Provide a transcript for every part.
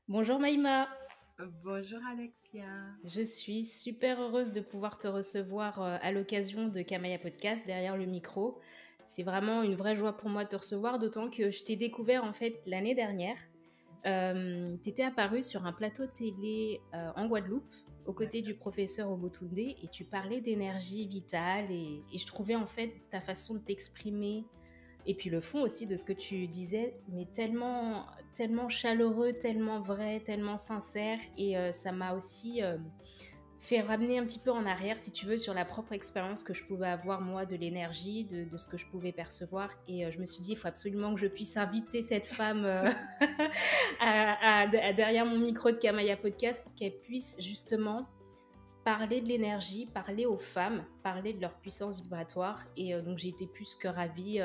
Bonjour Maïma, Bonjour Alexia. je suis super heureuse de pouvoir te recevoir à l'occasion de Kamaya Podcast derrière le micro. C'est vraiment une vraie joie pour moi de te recevoir, d'autant que je t'ai découvert en fait l'année dernière. Tu étais apparue sur un plateau télé en Guadeloupe aux côtés du D'accord. professeur Obotunde et tu parlais d'énergie vitale et je trouvais en fait ta façon de t'exprimer et puis le fond aussi de ce que tu disais, mais tellement, tellement chaleureux, tellement vrai, tellement sincère. Et ça m'a aussi fait ramener un petit peu en arrière, si tu veux, sur la propre expérience que je pouvais avoir, moi, de l'énergie, de ce que je pouvais percevoir. Et je me suis dit, il faut absolument que je puisse inviter cette femme derrière mon micro de Kamaya Podcast pour qu'elle puisse justement parler de l'énergie, parler aux femmes, parler de leur puissance vibratoire. Et donc, j'ai été plus que ravie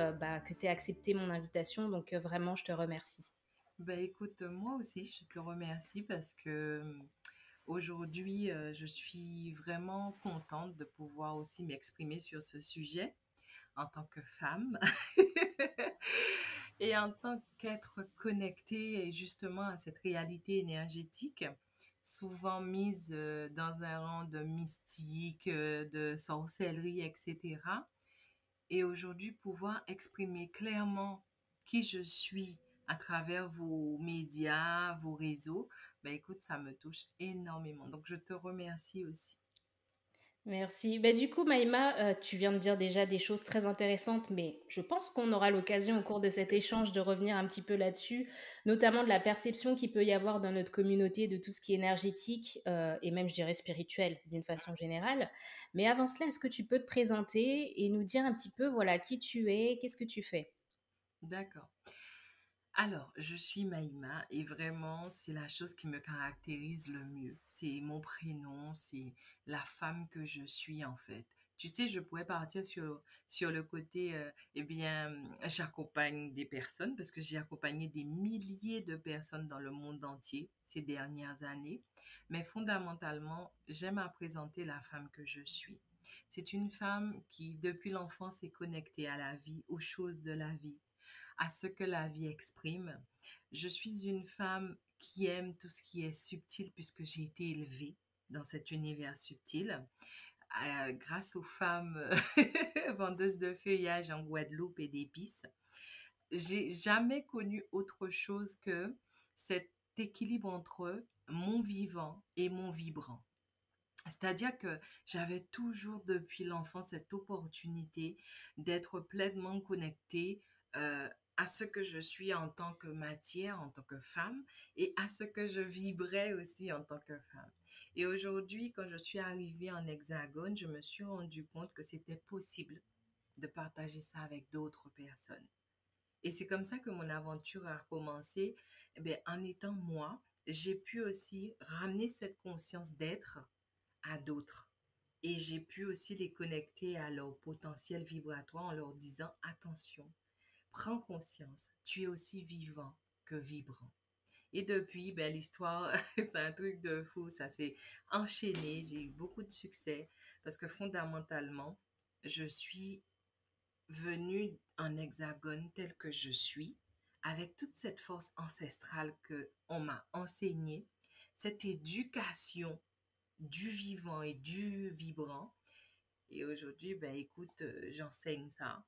que tu aies accepté mon invitation. Donc, vraiment, je te remercie. Écoute, moi aussi, je te remercie parce que aujourd'hui, je suis vraiment contente de pouvoir aussi m'exprimer sur ce sujet en tant que femme et en tant qu'être connectée justement à cette réalité énergétique, souvent mise dans un rang de mystique, de sorcellerie, etc. Et aujourd'hui pouvoir exprimer clairement qui je suis à travers vos médias, vos réseaux, écoute, ça me touche énormément. Donc je te remercie aussi. Merci. Du coup, Maïma, tu viens de dire déjà des choses très intéressantes, mais je pense qu'on aura l'occasion au cours de cet échange de revenir un petit peu là-dessus, notamment de la perception qu'il peut y avoir dans notre communauté de tout ce qui est énergétique et même, je dirais, spirituel d'une façon générale. Mais avant cela, est-ce que tu peux te présenter et nous dire un petit peu, voilà, qui tu es, qu'est-ce que tu fais? D'accord. Alors, je suis Maïma et vraiment, c'est la chose qui me caractérise le mieux. C'est mon prénom, c'est la femme que je suis en fait. Tu sais, je pourrais partir sur le côté, j'accompagne des personnes parce que j'ai accompagné des milliers de personnes dans le monde entier ces dernières années. Mais fondamentalement, j'aime à présenter la femme que je suis. C'est une femme qui, depuis l'enfance, est connectée à la vie, aux choses de la vie, à ce que la vie exprime. Je suis une femme qui aime tout ce qui est subtil puisque j'ai été élevée dans cet univers subtil. Grâce aux femmes vendeuses de feuillage en Guadeloupe et d'épices, j'ai jamais connu autre chose que cet équilibre entre mon vivant et mon vibrant. C'est-à-dire que j'avais toujours depuis l'enfance cette opportunité d'être pleinement connectée à ce que je suis en tant que matière, en tant que femme, et à ce que je vibrais aussi en tant que femme. Et aujourd'hui, quand je suis arrivée en Hexagone, je me suis rendu compte que c'était possible de partager ça avec d'autres personnes. Et c'est comme ça que mon aventure a commencé. En étant moi, j'ai pu aussi ramener cette conscience d'être à d'autres. Et j'ai pu aussi les connecter à leur potentiel vibratoire en leur disant, attention, prends conscience, tu es aussi vivant que vibrant. Et depuis, l'histoire, c'est un truc de fou, ça s'est enchaîné, j'ai eu beaucoup de succès parce que fondamentalement, je suis venue en hexagone tel que je suis, avec toute cette force ancestrale que on m'a enseignée, cette éducation du vivant et du vibrant. Et aujourd'hui, écoute, j'enseigne ça.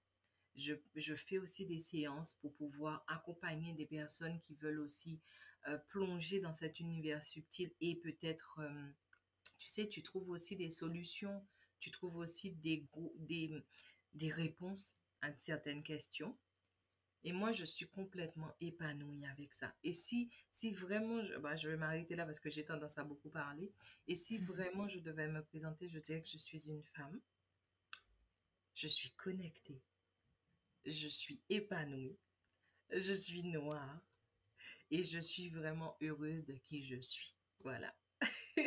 Je fais aussi des séances pour pouvoir accompagner des personnes qui veulent aussi plonger dans cet univers subtil et peut-être, tu sais, tu trouves aussi des solutions, tu trouves aussi des réponses à certaines questions. Et moi, je suis complètement épanouie avec ça. Et si vraiment, je vais m'arrêter là parce que j'ai tendance à beaucoup parler. Et si vraiment je devais me présenter, je dirais que je suis une femme, je suis connectée, je suis épanouie, je suis noire et je suis vraiment heureuse de qui je suis. Voilà.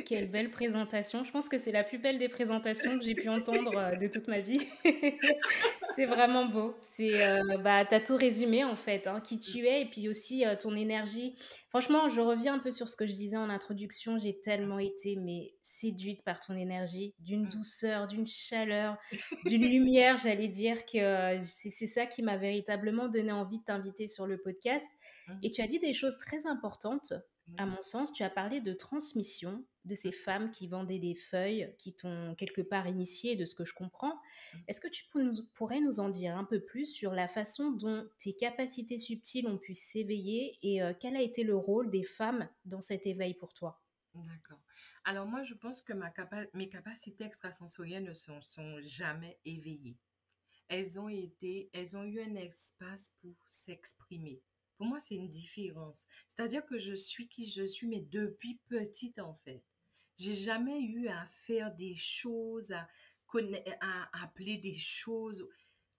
Quelle belle présentation. Je pense que c'est la plus belle des présentations que j'ai pu entendre de toute ma vie. C'est vraiment beau. T'as tout résumé en fait, hein, qui tu es et puis aussi ton énergie. Franchement, je reviens un peu sur ce que je disais en introduction. J'ai tellement été mais séduite par ton énergie, d'une douceur, d'une chaleur, d'une lumière. J'allais dire que c'est ça qui m'a véritablement donné envie de t'inviter sur le podcast. Et tu as dit des choses très importantes. à Oui. mon sens, tu as parlé de transmission de ces femmes qui vendaient des feuilles, qui t'ont quelque part initié de ce que je comprends. Mhm. Est-ce que pourrais nous en dire un peu plus sur la façon dont tes capacités subtiles ont pu s'éveiller et quel a été le rôle des femmes dans cet éveil pour toi? D'accord. Alors moi, je pense que mes capacités extrasensorielles ne sont jamais éveillées. Elles ont eu un espace pour s'exprimer. Pour moi, c'est une différence. C'est-à-dire que je suis qui je suis, mais depuis petite, en fait. J'ai jamais eu à faire des choses, à appeler des choses.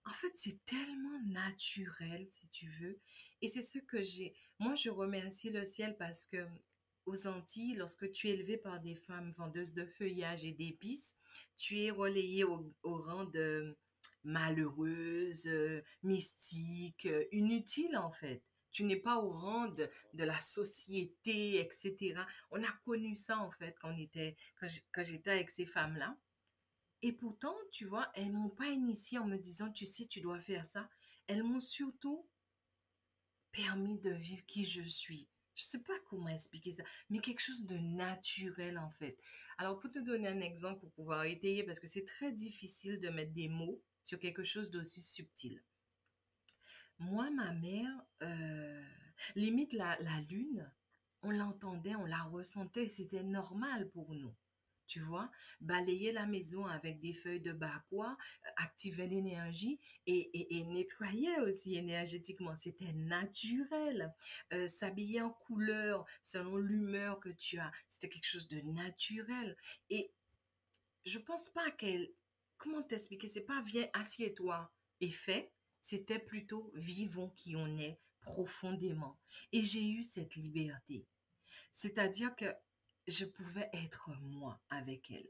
En fait, c'est tellement naturel, si tu veux. Et c'est ce que j'ai. Moi, je remercie le ciel parce que aux Antilles, lorsque tu es élevé par des femmes vendeuses de feuillage et d'épices, tu es relayé au rang de malheureuse, mystique, inutile en fait. Tu n'es pas au rang de la société, etc. On a connu ça en fait quand j'étais avec ces femmes-là. Et pourtant, tu vois, elles m'ont pas initiée en me disant, tu sais, tu dois faire ça. Elles m'ont surtout permis de vivre qui je suis. Je sais pas comment expliquer ça, mais quelque chose de naturel en fait. Alors pour te donner un exemple pour pouvoir étayer, parce que c'est très difficile de mettre des mots sur quelque chose d'aussi subtil. Moi, ma mère, limite la lune, on l'entendait, on la ressentait, c'était normal pour nous. Tu vois, balayer la maison avec des feuilles de bakwa, activait l'énergie et nettoyait aussi énergétiquement. C'était naturel. S'habiller en couleur selon l'humeur que tu as, c'était quelque chose de naturel. Et je pense pas qu'elle. Comment t'expliquer? C'est pas viens, assieds-toi et fais. C'était plutôt vivons qui on est profondément. Et j'ai eu cette liberté. C'est-à-dire que je pouvais être moi avec elle.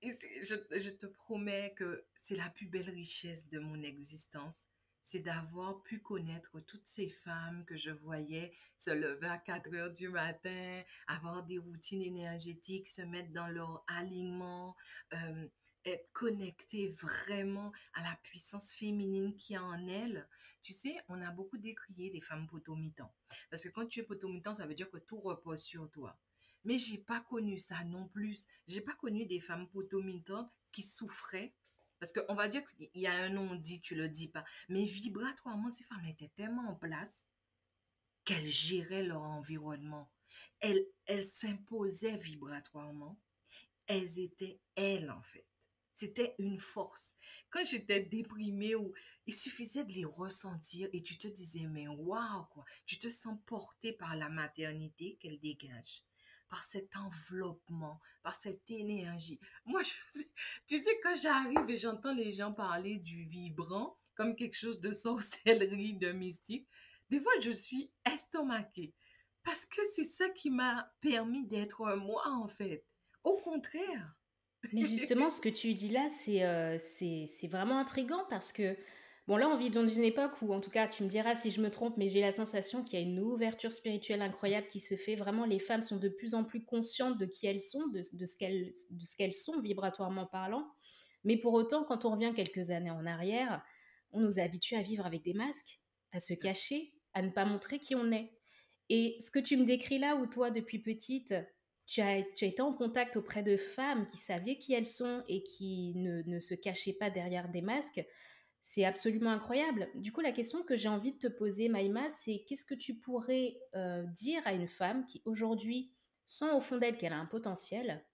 Et je te promets que c'est la plus belle richesse de mon existence. C'est d'avoir pu connaître toutes ces femmes que je voyais se lever à 4 heures du matin, avoir des routines énergétiques, se mettre dans leur alignement, euh, être connectées vraiment à la puissance féminine qui est en elles. Tu sais, on a beaucoup décrié les femmes potomitans. Parce que quand tu es potomitan, ça veut dire que tout repose sur toi. Mais j'ai pas connu ça non plus. J'ai pas connu des femmes potomitantes qui souffraient. Parce qu'on va dire qu'il y a un non-dit, tu le dis pas. Mais vibratoirement, ces femmes étaient tellement en place qu'elles géraient leur environnement. Elles s'imposaient vibratoirement. Elles étaient elles, en fait. C'était une force. Quand j'étais déprimée, il suffisait de les ressentir et tu te disais, mais waouh, quoi. Tu te sens portée par la maternité qu'elle dégage, par cet enveloppement, par cette énergie. Moi, tu sais, quand j'arrive et j'entends les gens parler du vibrant comme quelque chose de sorcellerie, de mystique, des fois, je suis estomaquée. Parce que c'est ça qui m'a permis d'être moi, en fait. Au contraire. Mais justement, ce que tu dis là, c'est vraiment intriguant parce que, bon, là, on vit dans une époque où, en tout cas, tu me diras si je me trompe, mais j'ai la sensation qu'il y a une ouverture spirituelle incroyable qui se fait. Vraiment, les femmes sont de plus en plus conscientes de qui elles sont, de ce qu'elles sont vibratoirement parlant. Mais pour autant, quand on revient quelques années en arrière, on nous a habitués à vivre avec des masques, à se cacher, à ne pas montrer qui on est. Et ce que tu me décris là, où toi, depuis petite, tu as été en contact auprès de femmes qui savaient qui elles sont et qui ne se cachaient pas derrière des masques, c'est absolument incroyable. Du coup, la question que j'ai envie de te poser, Maïma, c'est qu'est-ce que tu pourrais dire à une femme qui aujourd'hui sent au fond d'elle qu'elle a un potentiel,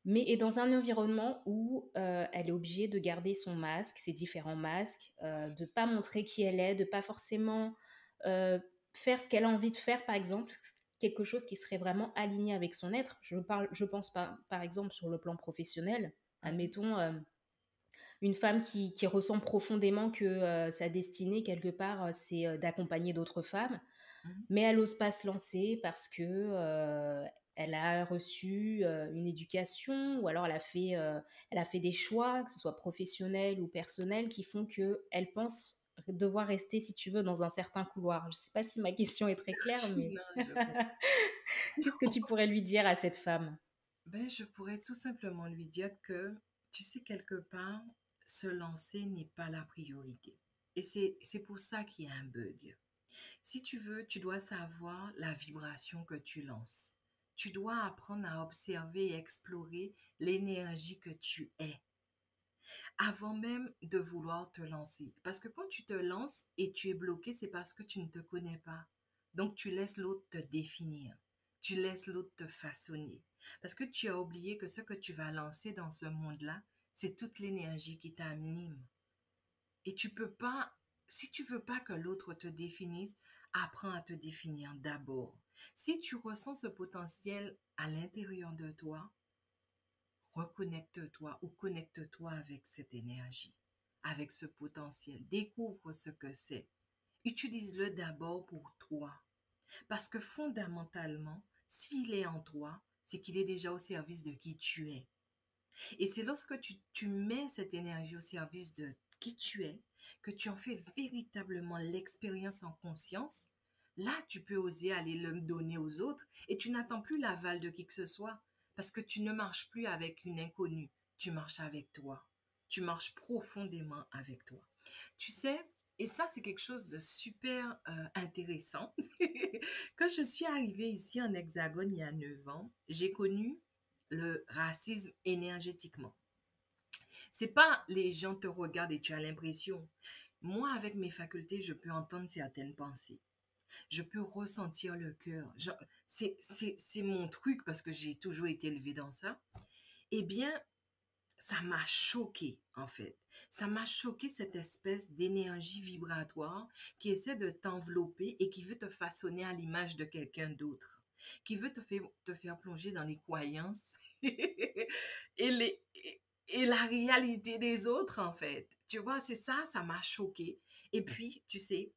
mais est dans un environnement où elle est obligée de garder son masque, ses différents masques, de pas montrer qui elle est, de pas forcément euh, faire ce qu'elle a envie de faire, par exemple, quelque chose qui serait vraiment aligné avec son être. Je pense pas, par exemple sur le plan professionnel. Mhm, Admettons une femme qui ressent profondément que sa destinée quelque part c'est d'accompagner d'autres femmes, mhm. mais elle n'ose pas se lancer parce que elle a reçu une éducation ou alors elle a fait des choix, que ce soit professionnels ou personnels, qui font qu'elle pense devoir rester, si tu veux, dans un certain couloir. Je ne sais pas si ma question est très claire, mais Non, je comprends. qu'est-ce que tu pourrais lui dire à cette femme? Ben, je pourrais tout simplement lui dire que, tu sais, quelque part, se lancer n'est pas la priorité. Et c'est pour ça qu'il y a un bug. Si tu veux, tu dois savoir la vibration que tu lances. Tu dois apprendre à observer et explorer l'énergie que tu es avant même de vouloir te lancer. Parce que quand tu te lances et tu es bloqué, c'est parce que tu ne te connais pas. Donc tu laisses l'autre te définir. Tu laisses l'autre te façonner. Parce que tu as oublié que ce que tu vas lancer dans ce monde-là, c'est toute l'énergie qui t'anime. Et tu peux pas, si tu veux pas que l'autre te définisse, apprends à te définir d'abord. Si tu ressens ce potentiel à l'intérieur de toi, reconnecte-toi ou connecte-toi avec cette énergie, avec ce potentiel. Découvre ce que c'est. Utilise-le d'abord pour toi. Parce que fondamentalement, s'il est en toi, c'est qu'il est déjà au service de qui tu es. Et c'est lorsque tu mets cette énergie au service de qui tu es, que tu en fais véritablement l'expérience en conscience, là, tu peux oser aller le donner aux autres et tu n'attends plus l'aval de qui que ce soit parce que tu ne marches plus avec une inconnue, tu marches avec toi. Tu marches profondément avec toi. Tu sais, et ça, c'est quelque chose de super intéressant. Quand je suis arrivée ici en Hexagone il y a 9 ans, j'ai connu le racisme énergétiquement. C'est pas les gens te regardent et tu as l'impression. Moi, avec mes facultés, je peux entendre certaines pensées. Je peux ressentir le cœur. C'est mon truc parce que j'ai toujours été élevée dans ça. Eh bien, ça m'a choqué en fait. Ça m'a choqué cette espèce d'énergie vibratoire qui essaie de t'envelopper et qui veut te façonner à l'image de quelqu'un d'autre, qui veut te faire plonger dans les croyances et, les, et la réalité des autres en fait. Tu vois, c'est ça, ça m'a choqué. Et puis, tu sais,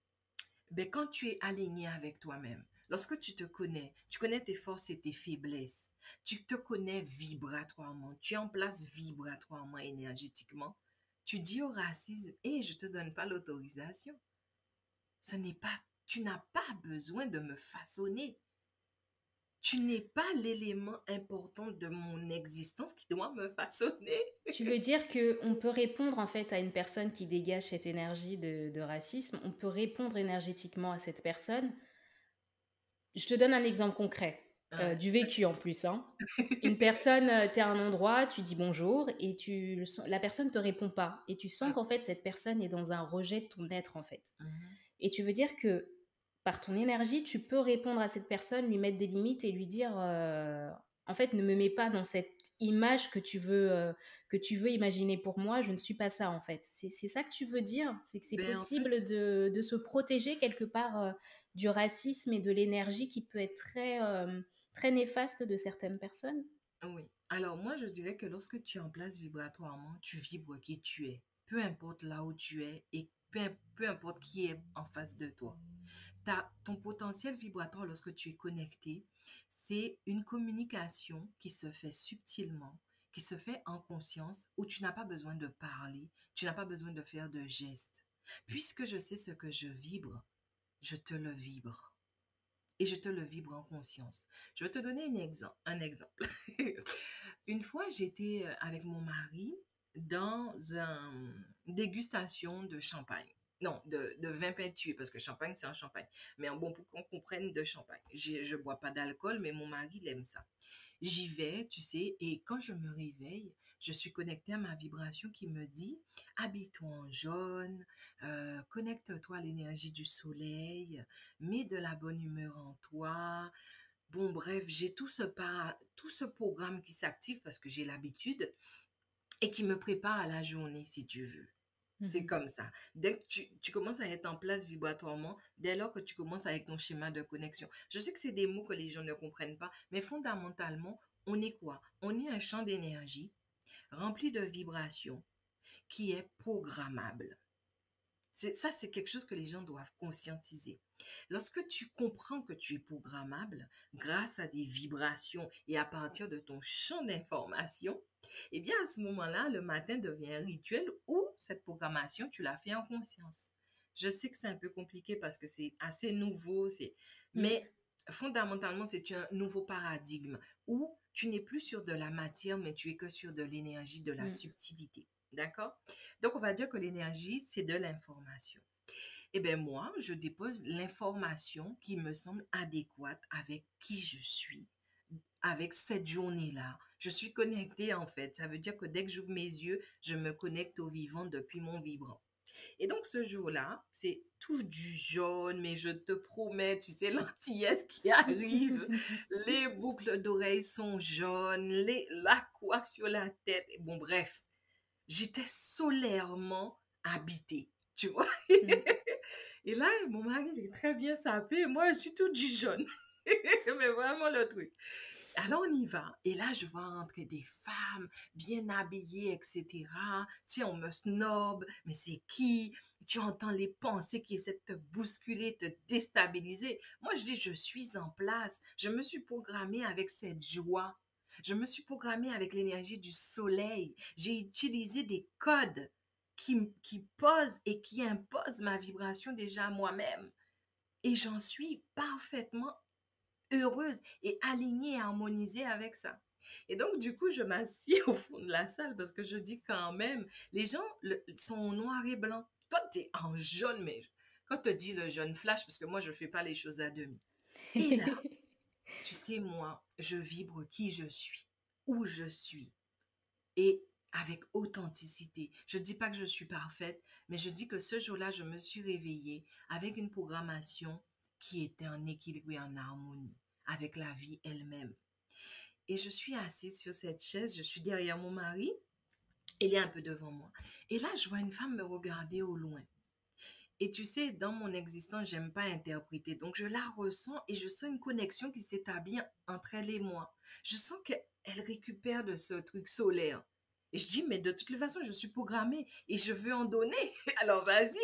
ben, quand tu es aligné avec toi-même, lorsque tu connais tes forces et tes faiblesses, tu te connais vibratoirement, tu es en place vibratoirement, énergétiquement, tu dis au racisme, et je ne te donne pas l'autorisation. Ce n'est pas, tu n'as pas besoin de me façonner. Tu n'es pas l'élément important de mon existence qui doit me façonner. Tu veux dire que on peut répondre en fait à une personne qui dégage cette énergie de racisme, on peut répondre énergétiquement à cette personne. Je te donne un exemple concret, Ouais. du vécu en plus, hein. Une personne, tu es à un endroit, tu dis bonjour et la personne te répond pas et tu sens qu'en fait cette personne est dans un rejet de ton être en fait. Mhm. Et tu veux dire que par ton énergie, tu peux répondre à cette personne, lui mettre des limites et lui dire en fait, ne me mets pas dans cette image que tu veux imaginer pour moi, je ne suis pas ça en fait. C'est ça que tu veux dire? C'est que c'est Ben, en fait, possible de se protéger quelque part du racisme et de l'énergie qui peut être très néfaste de certaines personnes? oui. Alors moi, je dirais que lorsque tu es en place vibratoirement, tu vibres qui tu es. Peu importe là où tu es et peu importe qui est en face de toi. Ton potentiel vibratoire lorsque tu es connecté, c'est une communication qui se fait subtilement, qui se fait en conscience, où tu n'as pas besoin de parler, tu n'as pas besoin de faire de gestes. Puisque je sais ce que je vibre, je te le vibre. Et je te le vibre en conscience. Je vais te donner un exemple. Une fois, j'étais avec mon mari dans une dégustation de champagne. Non, de vin peinture, parce que champagne, c'est un champagne. Mais bon, pour qu'on comprenne de champagne. Je bois pas d'alcool, mais mon mari, il aime ça. J'y vais, tu sais, et quand je me réveille, je suis connectée à ma vibration qui me dit, habille-toi en jaune, connecte-toi à l'énergie du soleil, mets de la bonne humeur en toi. Bon, bref, j'ai tout ce programme qui s'active parce que j'ai l'habitude et qui me prépare à la journée, si tu veux. C'est Mhm. comme ça. Dès que tu commences à être en place vibratoirement, dès lors que tu commences avec ton schéma de connexion. Je sais que c'est des mots que les gens ne comprennent pas, mais fondamentalement, on est quoi? On est un champ d'énergie rempli de vibrations qui est programmable. Ça, c'est quelque chose que les gens doivent conscientiser. Lorsque tu comprends que tu es programmable grâce à des vibrations et à partir de ton champ d'information, eh bien, à ce moment-là, le matin devient un rituel où cette programmation, tu l'as fait en conscience. Je sais que c'est un peu compliqué parce que c'est assez nouveau, Mm. mais fondamentalement, c'est un nouveau paradigme où tu n'es plus sur de la matière, mais tu es que sur de l'énergie, de la Mm. subtilité. D'accord? Donc, on va dire que l'énergie, c'est de l'information. Eh bien, moi, je dépose l'information qui me semble adéquate avec qui je suis, avec cette journée-là. Je suis connectée, en fait. Ça veut dire que dès que j'ouvre mes yeux, je me connecte au vivant depuis mon vibrant. Et donc, ce jour-là, c'est tout du jaune, mais je te promets, tu sais, l'antillesse qui arrive, les boucles d'oreilles sont jaunes, la coiffe sur la tête. Bon, bref, j'étais solairement habitée, tu vois. Mm. Et là, mon mari, il est très bien sapé, et moi, je suis tout du jaune. Mais vraiment le truc. Alors on y va. Et là, je vois rentrer des femmes bien habillées, etc. Tu sais, on me snob, mais c'est qui? Tu entends les pensées qui essaient de te bousculer, te déstabiliser. Moi, je dis, je suis en place. Je me suis programmée avec cette joie. Je me suis programmée avec l'énergie du soleil. J'ai utilisé des codes qui posent et qui imposent ma vibration déjà à moi-même. Et j'en suis parfaitement heureuse et alignée et harmonisée avec ça. Et donc, du coup, je m'assieds au fond de la salle parce que je dis quand même, les gens sont en noir et blanc. Toi, tu es en jaune, mais quand tu dis le jaune flash, parce que moi, je ne fais pas les choses à demi. Et là, tu sais, moi, je vibre qui je suis, où je suis et avec authenticité. Je ne dis pas que je suis parfaite, mais je dis que ce jour-là, je me suis réveillée avec une programmation qui était en équilibre et en harmonie avec la vie elle-même. Et je suis assise sur cette chaise, je suis derrière mon mari, il est un peu devant moi. Et là, je vois une femme me regarder au loin. Et tu sais, dans mon existence, j'aime pas interpréter. Donc, je la ressens et je sens une connexion qui s'établit entre elle et moi. Je sens qu'elle récupère de ce truc solaire. Et je dis, mais de toute façon, je suis programmée et je veux en donner. Alors, vas-y.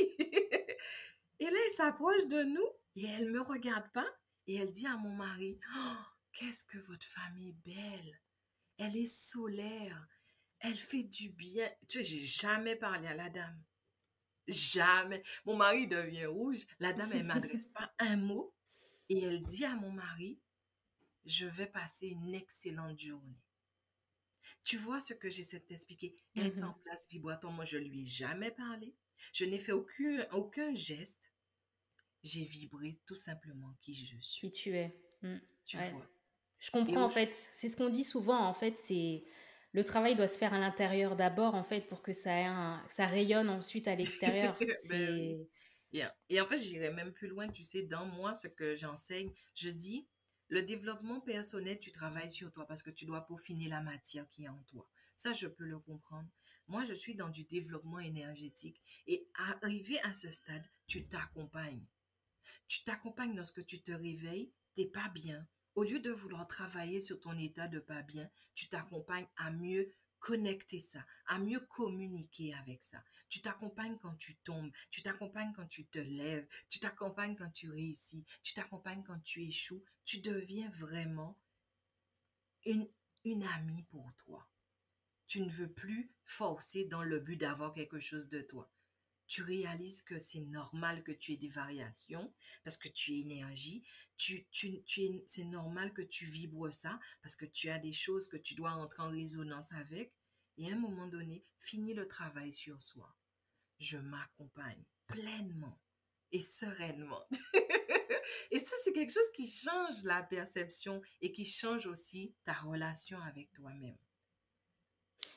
Et là, elle s'approche de nous et elle me regarde pas et elle dit à mon mari, oh, qu'est-ce que votre femme est belle. Elle est solaire. Elle fait du bien. Tu sais, j'ai jamais parlé à la dame. Jamais. Mon mari devient rouge. La dame, elle m'adresse pas un mot et elle dit à mon mari, je vais passer une excellente journée. Tu vois ce que j'essaie de t'expliquer? Elle est en Mhm. place vibratoire. Moi, je lui ai jamais parlé. Je n'ai fait aucun geste. J'ai vibré tout simplement qui je Qui suis. tu es. Mm. Tu Ouais. vois? Je Et comprends en aujourd'hui, fait. C'est ce qu'on dit souvent en fait. C'est le travail doit se faire à l'intérieur d'abord en fait pour que ça rayonne ensuite à l'extérieur. ben oui. C'est Et en fait, j'irais même plus loin, tu sais, dans moi, ce que j'enseigne, je dis, le développement personnel, tu travailles sur toi parce que tu dois peaufiner la matière qui est en toi. Ça, je peux le comprendre. Moi, je suis dans du développement énergétique et arrivé à ce stade, tu t'accompagnes. Tu t'accompagnes lorsque tu te réveilles, t'es pas bien. Au lieu de vouloir travailler sur ton état de pas bien, tu t'accompagnes à mieux connecter ça, à mieux communiquer avec ça. Tu t'accompagnes quand tu tombes, tu t'accompagnes quand tu te lèves, tu t'accompagnes quand tu réussis, tu t'accompagnes quand tu échoues. Tu deviens vraiment une, une amie pour toi. Tu ne veux plus forcer dans le but d'avoir quelque chose de toi. Tu réalises que c'est normal que tu aies des variations parce que tu es énergie. C'est normal que tu vibres ça parce que tu as des choses que tu dois entrer en résonance avec. Et à un moment donné, finis le travail sur soi. Je m'accompagne pleinement et sereinement. Et ça, c'est quelque chose qui change la perception et qui change aussi ta relation avec toi-même.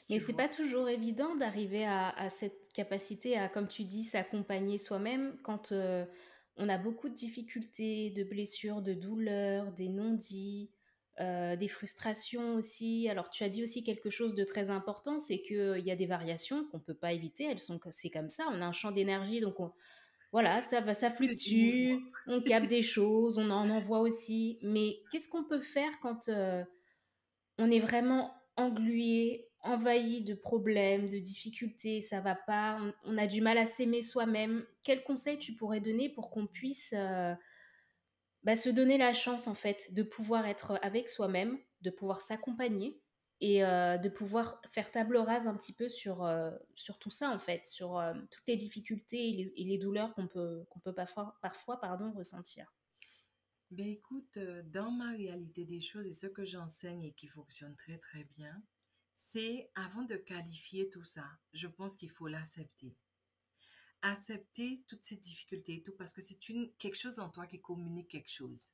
Mais Tu c'est vois? pas toujours évident d'arriver à cette capacité à, comme tu dis, s'accompagner soi-même quand on a beaucoup de difficultés, de blessures, de douleurs, des non-dits, des frustrations aussi. Alors tu as dit aussi quelque chose de très important, c'est qu'il y a des variations qu'on peut pas éviter, c'est comme ça, on a un champ d'énergie, donc voilà, ça C'est émouvant. fluctue, on capte des choses, on en envoie aussi. Mais qu'est-ce qu'on peut faire quand on est vraiment englué, envahi de problèmes, de difficultés, ça va pas, on a du mal à s'aimer soi-même. Quel conseil tu pourrais donner pour qu'on puisse se donner la chance en fait de pouvoir être avec soi-même, de pouvoir s'accompagner et de pouvoir faire table rase un petit peu sur tout ça en fait, sur toutes les difficultés et les douleurs qu'on peut parfois ressentir. Ben écoute, dans ma réalité des choses et ce que j'enseigne et qui fonctionne très très bien, c'est avant de qualifier tout ça, je pense qu'il faut l'accepter. accepter toutes ces difficultés et tout, parce que c'est quelque chose en toi qui communique quelque chose.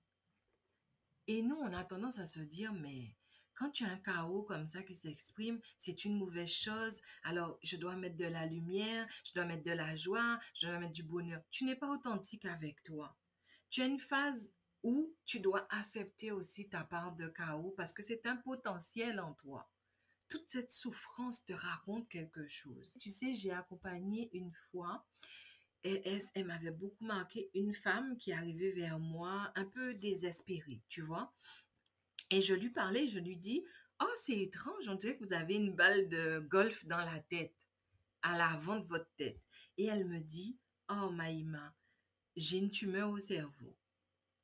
Et nous, on a tendance à se dire, mais quand tu as un chaos comme ça qui s'exprime, c'est une mauvaise chose. Alors, je dois mettre de la lumière, je dois mettre de la joie, je dois mettre du bonheur. Tu n'es pas authentique avec toi. Tu as une phase où tu dois accepter aussi ta part de chaos parce que c'est un potentiel en toi. Toute cette souffrance te raconte quelque chose. Tu sais, j'ai accompagné une fois, et elle m'avait beaucoup marqué, une femme qui arrivait vers moi un peu désespérée, tu vois. Et je lui parlais, je lui dis, oh, c'est étrange, on dirait que vous avez une balle de golf dans la tête, à l'avant de votre tête. Et elle me dit, oh, Maïma, j'ai une tumeur au cerveau.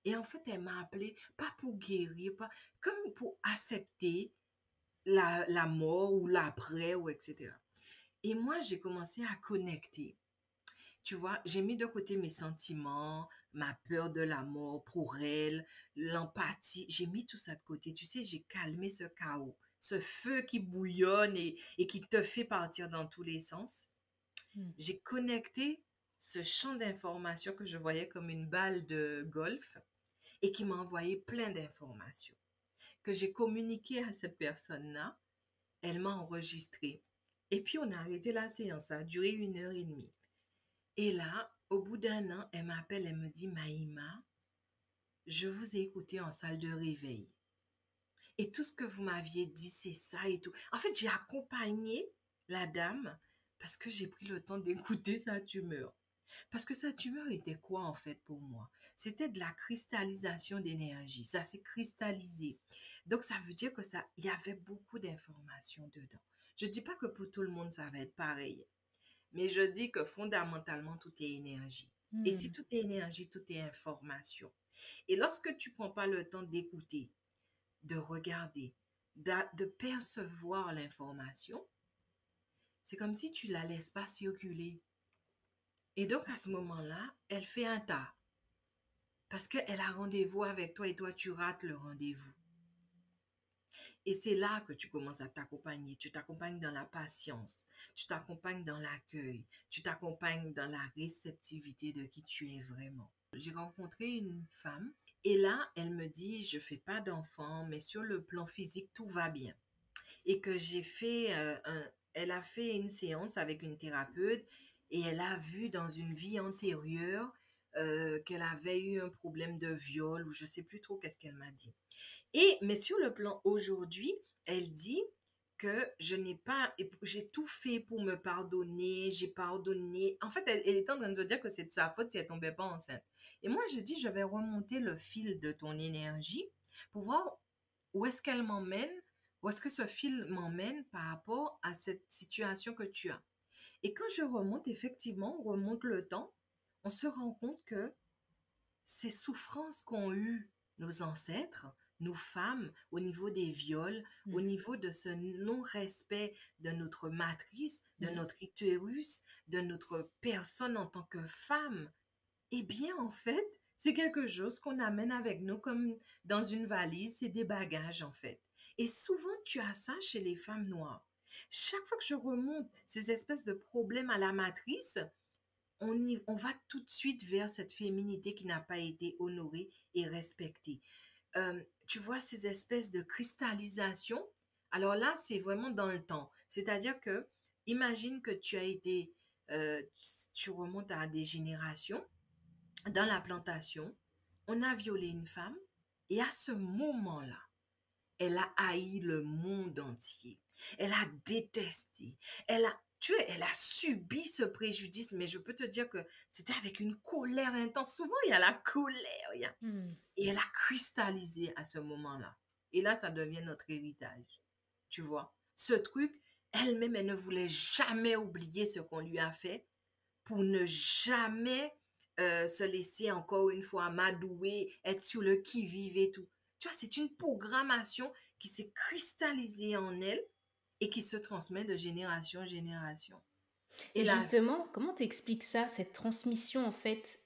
Et en fait, elle m'a appelé, pas pour guérir, pas, comme pour accepter la mort ou l'après, ou etc. Et moi, j'ai commencé à connecter. Tu vois, j'ai mis de côté mes sentiments, ma peur de la mort pour elle, l'empathie. J'ai mis tout ça de côté. Tu sais, j'ai calmé ce chaos, ce feu qui bouillonne et qui te fait partir dans tous les sens. Mm. J'ai connecté ce champ d'informations que je voyais comme une balle de golf et qui m'a envoyé plein d'informations que j'ai communiquées à cette personne-là. Elle m'a enregistré. Et puis, on a arrêté la séance. Ça a duré 1 heure et demie. Et là, au bout d'1 an, elle m'appelle, elle me dit, Maïma, je vous ai écouté en salle de réveil. Et tout ce que vous m'aviez dit, c'est ça et tout. En fait, j'ai accompagné la dame parce que j'ai pris le temps d'écouter sa tumeur. Parce que sa tumeur était quoi en fait pour moi? C'était de la cristallisation d'énergie. Ça s'est cristallisé. Donc ça veut dire que ça, il y avait beaucoup d'informations dedans. Je ne dis pas que pour tout le monde ça va être pareil. Mais je dis que fondamentalement, tout est énergie. Et si Mm. tout est énergie, tout est information. Et lorsque tu prends pas le temps d'écouter, de regarder, de percevoir l'information, c'est comme si tu la laisses pas circuler. Et donc, à ce moment-là, elle fait un tas. Parce qu'elle a rendez-vous avec toi et toi, tu rates le rendez-vous. Et c'est là que tu commences à t'accompagner. Tu t'accompagnes dans la patience, tu t'accompagnes dans l'accueil, tu t'accompagnes dans la réceptivité de qui tu es vraiment. J'ai rencontré une femme et là, elle me dit, je fais pas d'enfant, mais sur le plan physique, tout va bien. Et que elle a fait une séance avec une thérapeute et elle a vu dans une vie antérieure qu'elle avait eu un problème de viol ou je sais plus trop qu'est-ce qu'elle m'a dit. Mais sur le plan aujourd'hui, elle dit que je n'ai pas, j'ai tout fait pour me pardonner, j'ai pardonné. En fait, elle est en train de se dire que c'est de sa faute si elle tombait pas enceinte. Et moi, je dis, je vais remonter le fil de ton énergie pour voir où est-ce qu'elle m'emmène, où est-ce que ce fil m'emmène par rapport à cette situation que tu as. Et quand je remonte, effectivement, on remonte le temps, on se rend compte que ces souffrances qu'ont eues nos ancêtres, nos femmes, au niveau des viols, au Mm. niveau de ce non-respect de notre matrice, de Mm. notre utérus, de notre personne en tant que femme, eh bien, en fait, c'est quelque chose qu'on amène avec nous comme dans une valise, c'est des bagages, en fait. Et souvent, tu as ça chez les femmes noires. Chaque fois que je remonte ces espèces de problèmes à la matrice, on va tout de suite vers cette féminité qui n'a pas été honorée et respectée. Tu vois ces espèces de cristallisation. Alors là, c'est vraiment dans le temps. C'est-à-dire que, imagine que tu as été, euh, tu remontes à des générations, dans la plantation, on a violé une femme et à ce moment-là, elle a haï le monde entier. Elle a détesté. Elle a subi ce préjudice, mais je peux te dire que c'était avec une colère intense. Souvent, il y a la colère. Mm. Et elle a cristallisé à ce moment-là. Et là, ça devient notre héritage. Tu vois? Ce truc, elle-même, elle ne voulait jamais oublier ce qu'on lui a fait pour ne jamais se laisser encore une fois amadouer, être sur le qui-vive et tout. Tu vois, c'est une programmation qui s'est cristallisée en elle et qui se transmet de génération en génération. Et Et là, justement, comment t'expliques ça, cette transmission en fait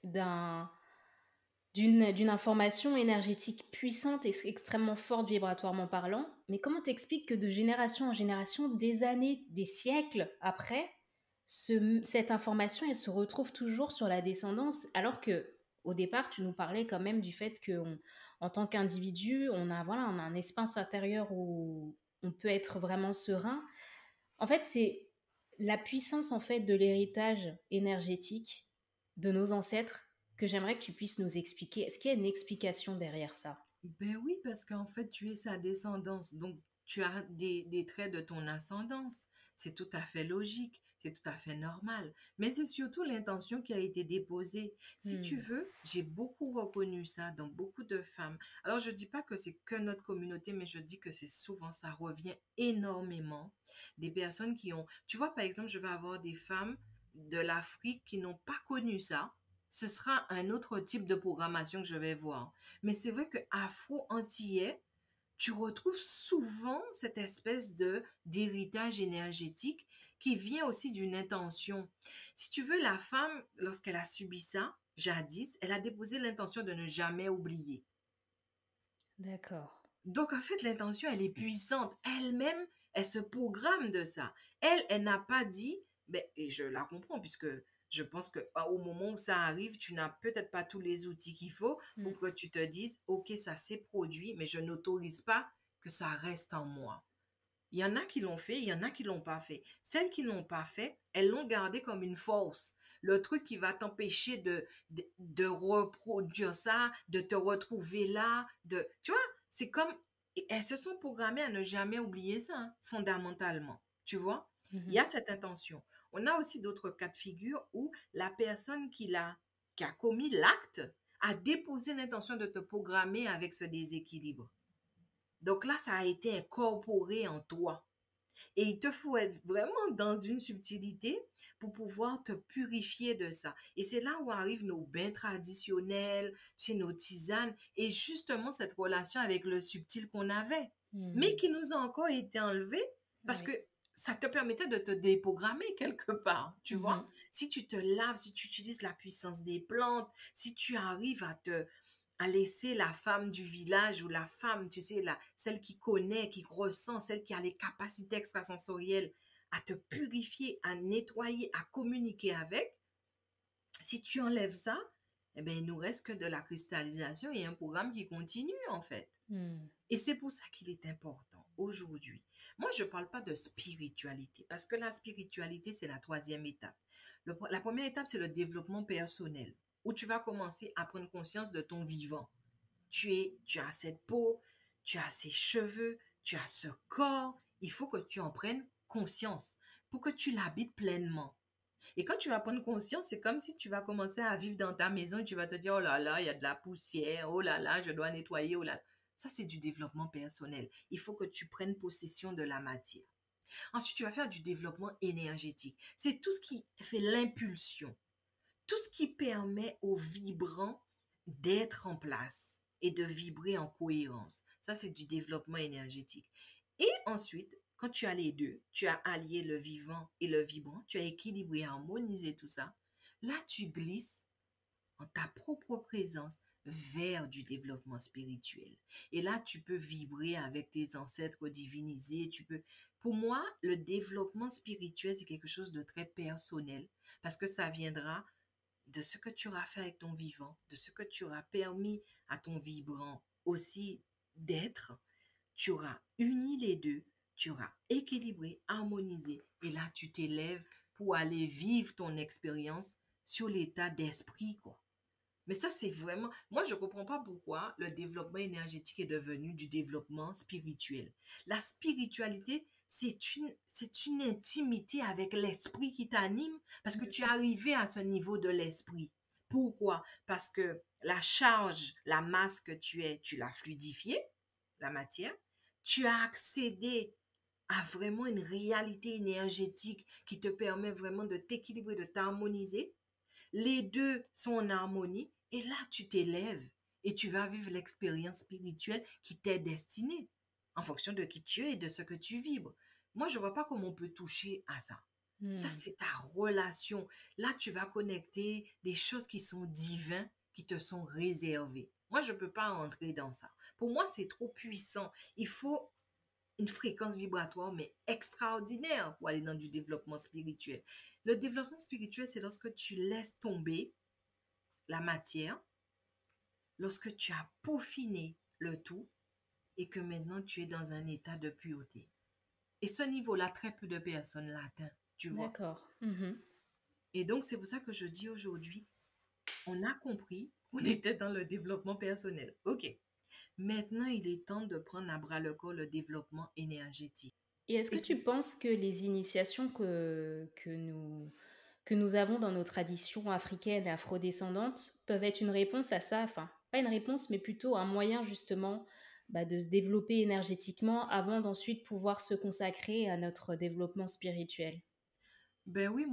d'une information énergétique puissante et extrêmement forte vibratoirement parlant, mais comment t'expliques que de génération en génération, des années, des siècles après, cette information, elle se retrouve toujours sur la descendance, alors que au départ, tu nous parlais quand même du fait qu'on, en tant qu'individu, on a un espace intérieur où on peut être vraiment serein. En fait, c'est la puissance en fait de l'héritage énergétique de nos ancêtres que j'aimerais que tu puisses nous expliquer. Est-ce qu'il y a une explication derrière ça? Ben oui, parce qu'en fait, tu es sa descendance. Donc, tu as des traits de ton ascendance. C'est tout à fait logique, c'est tout à fait normal. Mais c'est surtout l'intention qui a été déposée. Si tu Hmm. veux, j'ai beaucoup reconnu ça dans beaucoup de femmes. Alors, je dis pas que c'est que notre communauté, mais je dis que c'est souvent, ça revient énormément. Des personnes qui ont... Tu vois, par exemple, je vais avoir des femmes de l'Afrique qui n'ont pas connu ça. Ce sera un autre type de programmation que je vais voir. Mais c'est vrai que afro-antillais, tu retrouves souvent cette espèce de d'héritage énergétique qui vient aussi d'une intention. Si tu veux, la femme, lorsqu'elle a subi ça, jadis, elle a déposé l'intention de ne jamais oublier. D'accord. Donc, en fait, l'intention, elle est puissante. Elle-même, elle se programme de ça. Elle n'a pas dit, ben, et je la comprends, puisque je pense que au moment où ça arrive, tu n'as peut-être pas tous les outils qu'il faut Hmm. pour que tu te dises, OK, ça s'est produit, mais je n'autorise pas que ça reste en moi. Il y en a qui l'ont fait, il y en a qui l'ont pas fait. Celles qui l'ont pas fait, elles l'ont gardé comme une force. Le truc qui va t'empêcher de reproduire ça, de te retrouver là, tu vois, c'est comme, elles se sont programmées à ne jamais oublier ça, hein, fondamentalement. Tu vois, il y Mhm. a cette intention. On a aussi d'autres cas de figure où la personne qui a commis l'acte a déposé l'intention de te programmer avec ce déséquilibre. Donc là, ça a été incorporé en toi. Et il te faut être vraiment dans une subtilité pour pouvoir te purifier de ça. Et c'est là où arrivent nos bains traditionnels, chez nos tisanes, et justement cette relation avec le subtil qu'on avait, mais Mhm. qui nous a encore été enlevé parce que Oui. ça te permettait de te déprogrammer quelque part, tu vois. Mhm. Si tu te laves, si tu utilises la puissance des plantes, si tu arrives à laisser la femme du village ou la femme, tu sais, celle qui connaît, qui ressent, celle qui a les capacités extrasensorielles à te purifier, à nettoyer, à communiquer avec, si tu enlèves ça, eh bien, il nous reste que de la cristallisation et un programme qui continue, en fait. Mhm. Et c'est pour ça qu'il est important aujourd'hui. Moi, je ne parle pas de spiritualité, parce que la spiritualité, c'est la troisième étape. La première étape, c'est le développement personnel, où tu vas commencer à prendre conscience de ton vivant. Tu as cette peau, tu as ces cheveux, tu as ce corps. Il faut que tu en prennes conscience pour que tu l'habites pleinement. Et quand tu vas prendre conscience, c'est comme si tu vas commencer à vivre dans ta maison et tu vas te dire, oh là là, il y a de la poussière, oh là là, je dois nettoyer, oh là là. Ça, c'est du développement personnel. Il faut que tu prennes possession de la matière. Ensuite, tu vas faire du développement énergétique. C'est tout ce qui fait l'impulsion, tout ce qui permet au vibrant d'être en place et de vibrer en cohérence. Ça, c'est du développement énergétique. Et ensuite, quand tu as les deux, tu as allié le vivant et le vibrant, tu as équilibré, harmonisé tout ça, là, tu glisses en ta propre présence vers du développement spirituel. Et là, tu peux vibrer avec tes ancêtres divinisés. Pour moi, le développement spirituel, c'est quelque chose de très personnel parce que ça viendra de ce que tu auras fait avec ton vivant, de ce que tu auras permis à ton vibrant aussi d'être. Tu auras uni les deux, tu auras équilibré, harmonisé, et là, tu t'élèves pour aller vivre ton expérience sur l'état d'esprit, quoi. Mais ça, c'est vraiment... Moi, je ne comprends pas pourquoi le développement énergétique est devenu du développement spirituel. La spiritualité, c'est une intimité avec l'esprit qui t'anime parce que tu es arrivé à ce niveau de l'esprit. Pourquoi? Parce que la charge, la masse que tu es, tu l'as fluidifiée, la matière. Tu as accédé à vraiment une réalité énergétique qui te permet vraiment de t'équilibrer, de t'harmoniser. Les deux sont en harmonie et là, tu t'élèves et tu vas vivre l'expérience spirituelle qui t'est destinée en fonction de qui tu es et de ce que tu vibres. Moi, je ne vois pas comment on peut toucher à ça. Ça, Mhm. c'est ta relation. Là, tu vas connecter des choses qui sont divines, qui te sont réservées. Moi, je ne peux pas entrer dans ça. Pour moi, c'est trop puissant. une fréquence vibratoire, mais extraordinaire pour aller dans du développement spirituel. Le développement spirituel, c'est lorsque tu laisses tomber la matière, lorsque tu as peaufiné le tout et que maintenant tu es dans un état de pureté. Et ce niveau-là, très peu de personnes l'atteignent, tu vois. D'accord. Mhm. Et donc, c'est pour ça que je dis aujourd'hui, on a compris qu'on était dans le développement personnel. OK. Maintenant, il est temps de prendre à bras le corps le développement énergétique. Et est-ce Et que c'est tu penses que les initiations que nous avons dans nos traditions africaines et afrodescendantes peuvent être une réponse à ça? Enfin, pas une réponse, mais plutôt un moyen justement de se développer énergétiquement avant d'ensuite pouvoir se consacrer à notre développement spirituel. Ben oui,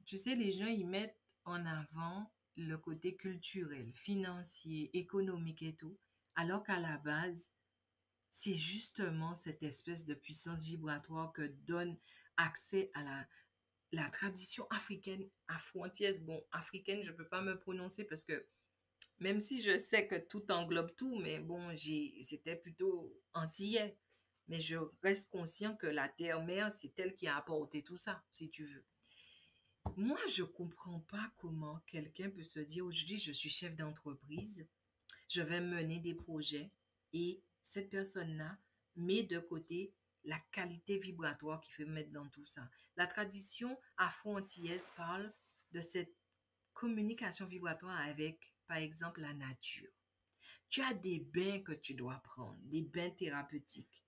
tu sais, les gens, ils mettent en avant le côté culturel, financier, économique et tout, alors qu'à la base, c'est justement cette espèce de puissance vibratoire que donne accès à la tradition africaine, afro-antillaise. Bon, africaine, je peux pas me prononcer parce que même si je sais que tout englobe tout, mais bon, c'était plutôt antillais. Mais je reste conscient que la terre-mère, c'est elle qui a apporté tout ça, si tu veux. Moi, je comprends pas comment quelqu'un peut se dire aujourd'hui, je suis chef d'entreprise, je vais mener des projets et cette personne-là met de côté la qualité vibratoire qu'il fait mettre dans tout ça. La tradition afro-antillaise parle de cette communication vibratoire avec, par exemple, la nature. Tu as des bains que tu dois prendre, des bains thérapeutiques.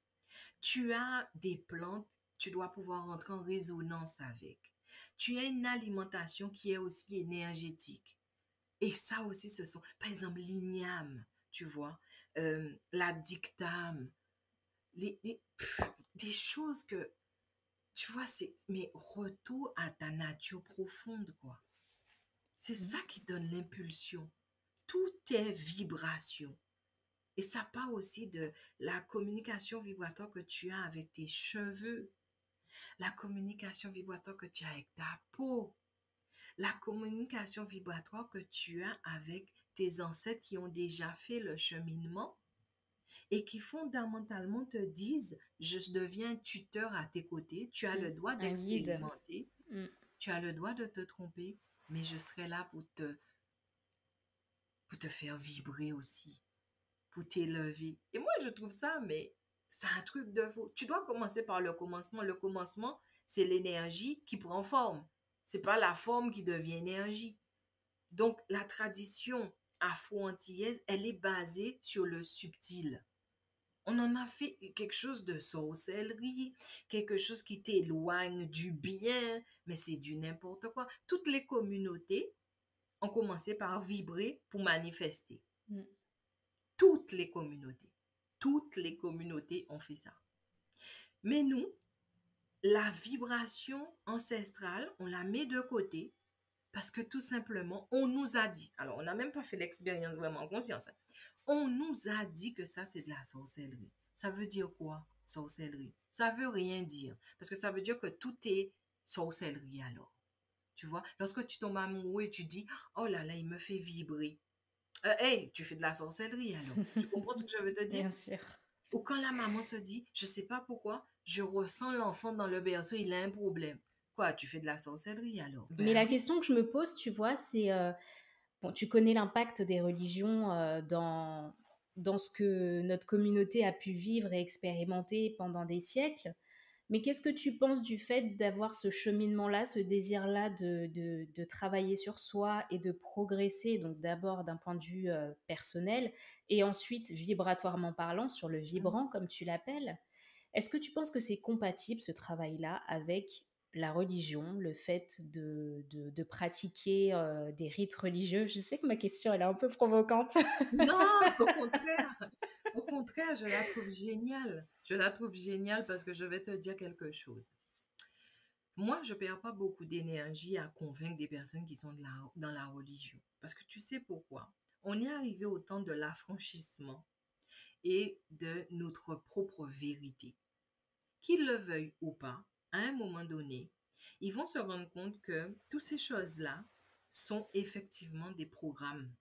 Tu as des plantes, tu dois pouvoir entrer en résonance avec. Tu as une alimentation qui est aussi énergétique. Et ça aussi, ce sont, par exemple, l'igname, tu vois, la dictame, des choses que, tu vois, c'est, mais retour à ta nature profonde, quoi. C'est ça Mhm. qui donne l'impulsion. Tout est vibration. Et ça part aussi de la communication vibratoire que tu as avec tes cheveux, la communication vibratoire que tu as avec ta peau, la communication vibratoire que tu as avec tes ancêtres qui ont déjà fait le cheminement et qui fondamentalement te disent, je deviens tuteur à tes côtés, tu as le droit Un guide. d'expérimenter, Mm. tu as le droit de te tromper, mais je serai là pour te faire vibrer aussi, pour t'élever. Et moi, je trouve ça, mais c'est un truc de fou. Tu dois commencer par le commencement. Le commencement, c'est l'énergie qui prend forme. C'est pas la forme qui devient énergie. Donc, la tradition afro-antillaise, elle est basée sur le subtil. On en a fait quelque chose de sorcellerie, quelque chose qui t'éloigne du bien, mais c'est du n'importe quoi. Toutes les communautés ont commencé par vibrer pour manifester. Mm. Toutes les communautés. Toutes les communautés ont fait ça. Mais nous, la vibration ancestrale, on la met de côté parce que tout simplement, on nous a dit, alors on n'a même pas fait l'expérience vraiment en conscience, hein. On nous a dit que ça, c'est de la sorcellerie. Ça veut dire quoi, sorcellerie? Ça veut rien dire. Parce que ça veut dire que tout est sorcellerie alors. Tu vois, lorsque tu tombes amoureux et tu dis, oh là là, il me fait vibrer. Hey, tu fais de la sorcellerie alors. Tu comprends ce que je veux te dire? Bien sûr. Ou quand la maman se dit, je sais pas pourquoi, je ressens l'enfant dans le berceau, il a un problème. Quoi, tu fais de la sorcellerie alors? Mais Ben la oui. question que je me pose, tu vois, c'est bon, tu connais l'impact des religions dans ce que notre communauté a pu vivre et expérimenter pendant des siècles. Mais qu'est-ce que tu penses du fait d'avoir ce cheminement-là, ce désir-là de travailler sur soi et de progresser, donc d'abord d'un point de vue personnel et ensuite vibratoirement parlant, sur le vibrant, comme tu l'appelles. Est-ce que tu penses que c'est compatible, ce travail-là, avec la religion, le fait de pratiquer des rites religieux? Je sais que ma question, elle est un peu provocante. Non, au contraire. Au contraire, je la trouve géniale. Je la trouve géniale parce que je vais te dire quelque chose. Moi, je ne perds pas beaucoup d'énergie à convaincre des personnes qui sont dans la religion. Parce que tu sais pourquoi? On est arrivé au temps de l'affranchissement et de notre propre vérité. Qu'ils le veuillent ou pas, à un moment donné, ils vont se rendre compte que toutes ces choses-là sont effectivement des programmes.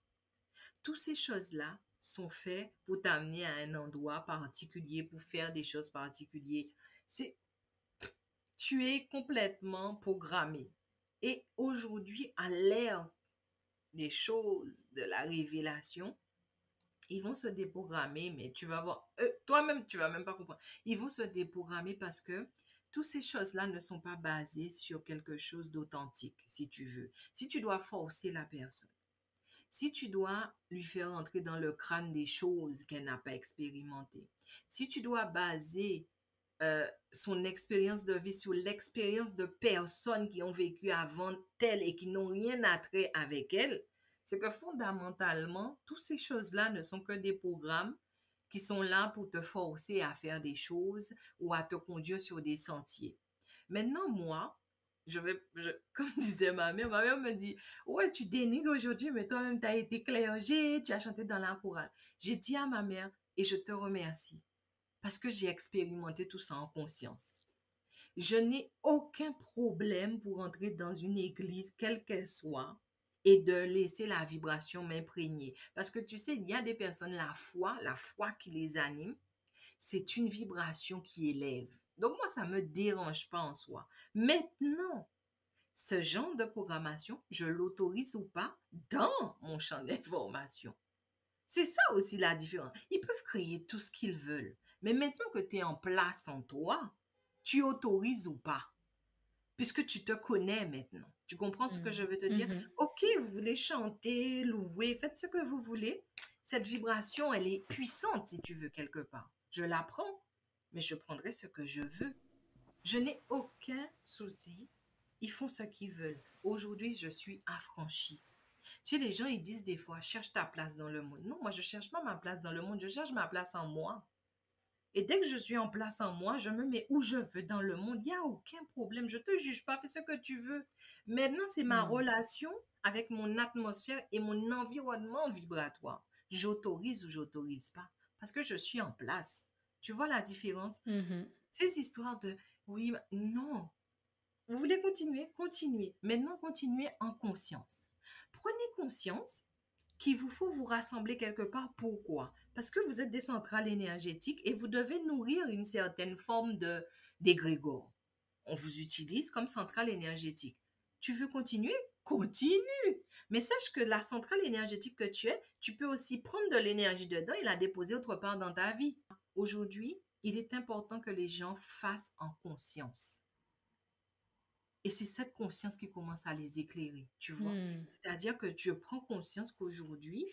Toutes ces choses-là sont faits pour t'amener à un endroit particulier, pour faire des choses particulières. C'est, tu es complètement programmé. Et aujourd'hui, à l'ère des choses, de la révélation, ils vont se déprogrammer, mais tu vas voir, toi-même, tu vas même pas comprendre. Ils vont se déprogrammer parce que toutes ces choses-là ne sont pas basées sur quelque chose d'authentique, si tu veux. Si tu dois forcer la personne, si tu dois lui faire entrer dans le crâne des choses qu'elle n'a pas expérimentées, si tu dois baser son expérience de vie sur l'expérience de personnes qui ont vécu avant elle et qui n'ont rien à trait avec elle, c'est que fondamentalement, toutes ces choses-là ne sont que des programmes qui sont là pour te forcer à faire des choses ou à te conduire sur des sentiers. Maintenant, moi, comme disait ma mère me dit, ouais, tu dénigres aujourd'hui, mais toi-même, tu as été clergé, tu as chanté dans la chorale. J'ai dit à ma mère, et je te remercie, parce que j'ai expérimenté tout ça en conscience. Je n'ai aucun problème pour entrer dans une église, quelle qu'elle soit, et de laisser la vibration m'imprégner. Parce que tu sais, il y a des personnes, la foi qui les anime, c'est une vibration qui élève. Donc moi, ça ne me dérange pas en soi. Maintenant, ce genre de programmation, je l'autorise ou pas dans mon champ d'information. C'est ça aussi la différence. Ils peuvent créer tout ce qu'ils veulent. Mais maintenant que tu es en place en toi, tu autorises ou pas, puisque tu te connais maintenant. Tu comprends ce que je veux te dire? Mhm. Ok, vous voulez chanter, louer, faites ce que vous voulez. Cette vibration, elle est puissante si tu veux quelque part. Je la prends, mais je prendrai ce que je veux. Je n'ai aucun souci. Ils font ce qu'ils veulent. Aujourd'hui, je suis affranchie. Tu sais, les gens, ils disent des fois, cherche ta place dans le monde. Non, moi, je ne cherche pas ma place dans le monde, je cherche ma place en moi. Et dès que je suis en place en moi, je me mets où je veux dans le monde. Il n'y a aucun problème. Je ne te juge pas, fais ce que tu veux. Maintenant, c'est ma Mhm. relation avec mon atmosphère et mon environnement vibratoire. J'autorise ou j'autorise pas. Parce que je suis en place. Tu vois la différence? Mhm. Ces histoires de oui, non. Vous voulez continuer? Continuez. Maintenant, continuez en conscience. Prenez conscience qu'il vous faut vous rassembler quelque part. Pourquoi? Parce que vous êtes des centrales énergétiques et vous devez nourrir une certaine forme de d'égrégore. On vous utilise comme centrale énergétique. Tu veux continuer? Continue. Mais sache que la centrale énergétique que tu es, tu peux aussi prendre de l'énergie dedans et la déposer autre part dans ta vie. Aujourd'hui, il est important que les gens fassent en conscience. Et c'est cette conscience qui commence à les éclairer, tu vois. Mhm. C'est-à-dire que je prends conscience qu'aujourd'hui,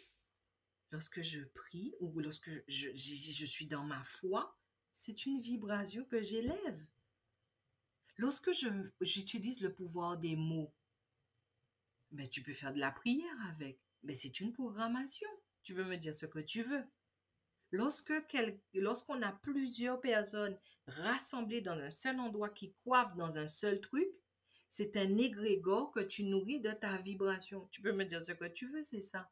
lorsque je prie ou lorsque je suis dans ma foi, c'est une vibration que j'élève. Lorsque j'utilise le pouvoir des mots, ben, tu peux faire de la prière avec. Ben, c'est une programmation. Tu peux me dire ce que tu veux. Lorsqu'on a plusieurs personnes rassemblées dans un seul endroit qui coiffent dans un seul truc, c'est un égrégore que tu nourris de ta vibration. Tu peux me dire ce que tu veux, c'est ça.